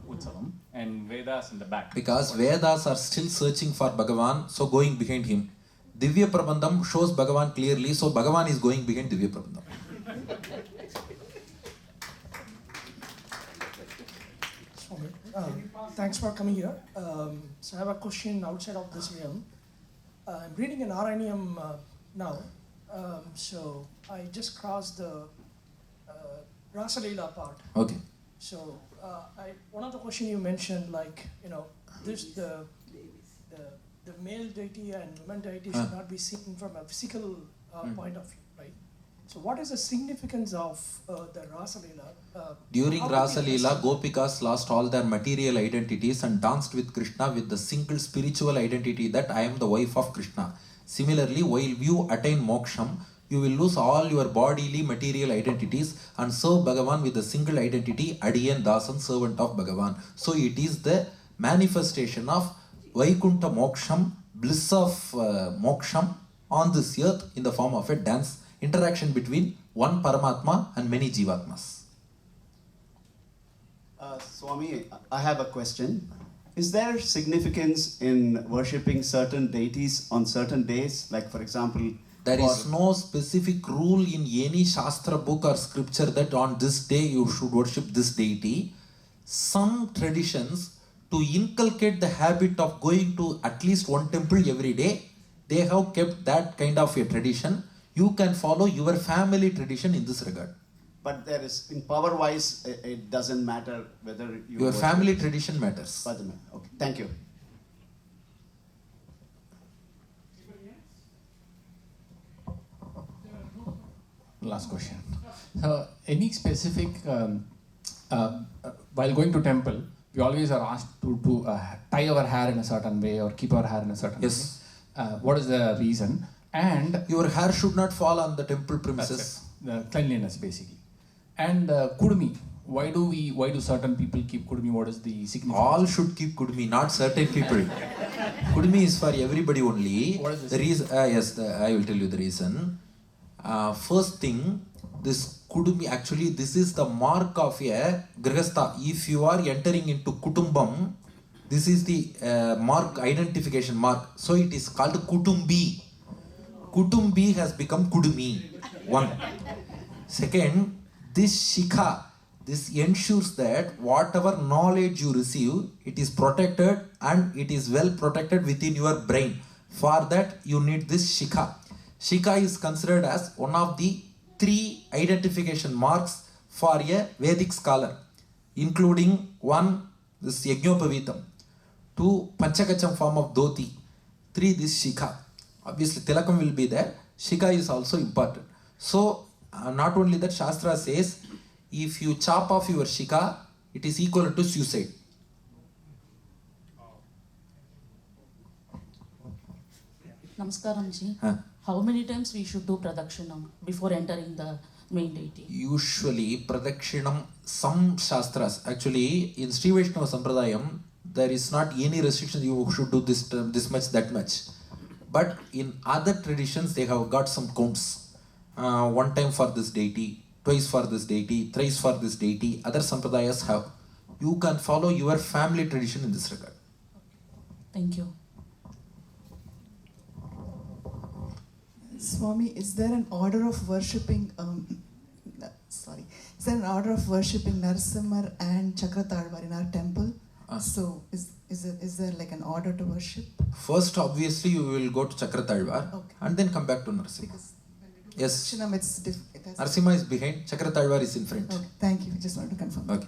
Utsavam and Vedas in the back. Because Vedas are still searching for Bhagavan, so going behind him. Divya Prabandham shows Bhagavan clearly, so Bhagavan is going behind Divya Prabandham. Thanks for coming here. So I have a question outside of this realm. I'm reading an RNM now. So I just crossed the Rasa Leela part. Okay. So one of the questions you mentioned, like, you know, the male deity and woman deity should not be seen from a physical point of view, right? So what is the significance of the Rasa Leela? During How Rasa did it Leela, Gopikas lost all their material identities and danced with Krishna with the single spiritual identity that I am the wife of Krishna. Similarly, while you attain moksham, you will lose all your bodily material identities and serve Bhagavan with a single identity, Adiyan Dasan, servant of Bhagavan. So it is the manifestation of Vaikunta Moksham, bliss of Moksham on this earth in the form of a dance, interaction between one Paramatma and many Jivatmas. Swami, I have a question. Is there significance in worshipping certain deities on certain days? Like, for example, there is no specific rule in any Shastra book or scripture that on this day you should worship this deity. Some traditions, to inculcate the habit of going to at least one temple every day, they have kept that kind of a tradition. You can follow your family tradition in this regard. But there is, in power-wise, it doesn't matter whether you... Your family tradition matters. Okay, thank you. Last question. So, any specific, while going to temple, we always are asked to tie our hair in a certain way or keep our hair in a certain way. What is the reason? And your hair should not fall on the temple premises. The cleanliness, basically. And kudumi. Why do certain people keep kudumi? What is the significance? All should keep kudumi, not certain people. Kudumi is for everybody only. What is the reason? I will tell you the reason. First thing, this kudumi, actually this is the mark of a grihastha. If you are entering into kutumbam, this is the mark, identification mark. So it is called kutumbi. Kutumbi has become kudumi. One. Second, this shikha, this ensures that whatever knowledge you receive, it is protected and it is well protected within your brain. For that, you need this shikha. Shikha is considered as one of the 3 identification marks for a Vedic scholar, including 1, this Yajnopavitam, 2, Panchakacham form of dhoti, 3, this shikha. Obviously, tilakam will be there. Shikha is also important. So, not only that, Shastra says, if you chop off your shikha, it is equal to suicide. Namaskaram ji. How many times we should do pradakshinam before entering the main deity? Usually, pradakshinam, some Shastras, actually in Sri Vaishnava Sampradayam, there is not any restriction you should do this much, that much. But in other traditions, they have got some counts. 1 time for this deity, twice for this deity, thrice for this deity. Other Sampradayas have. You can follow your family tradition in this regard. Thank you. Swami, is there an order of worshipping? Is there an order of worshipping Narasimha and Chakratarvar in our temple? So, is there like an order to worship? First, obviously, you will go to Chakratarvar and then come back to Narasimha. Yes. Narasimha is behind, Chakratarvar is in front. Okay, thank you. Just wanted to confirm. Okay.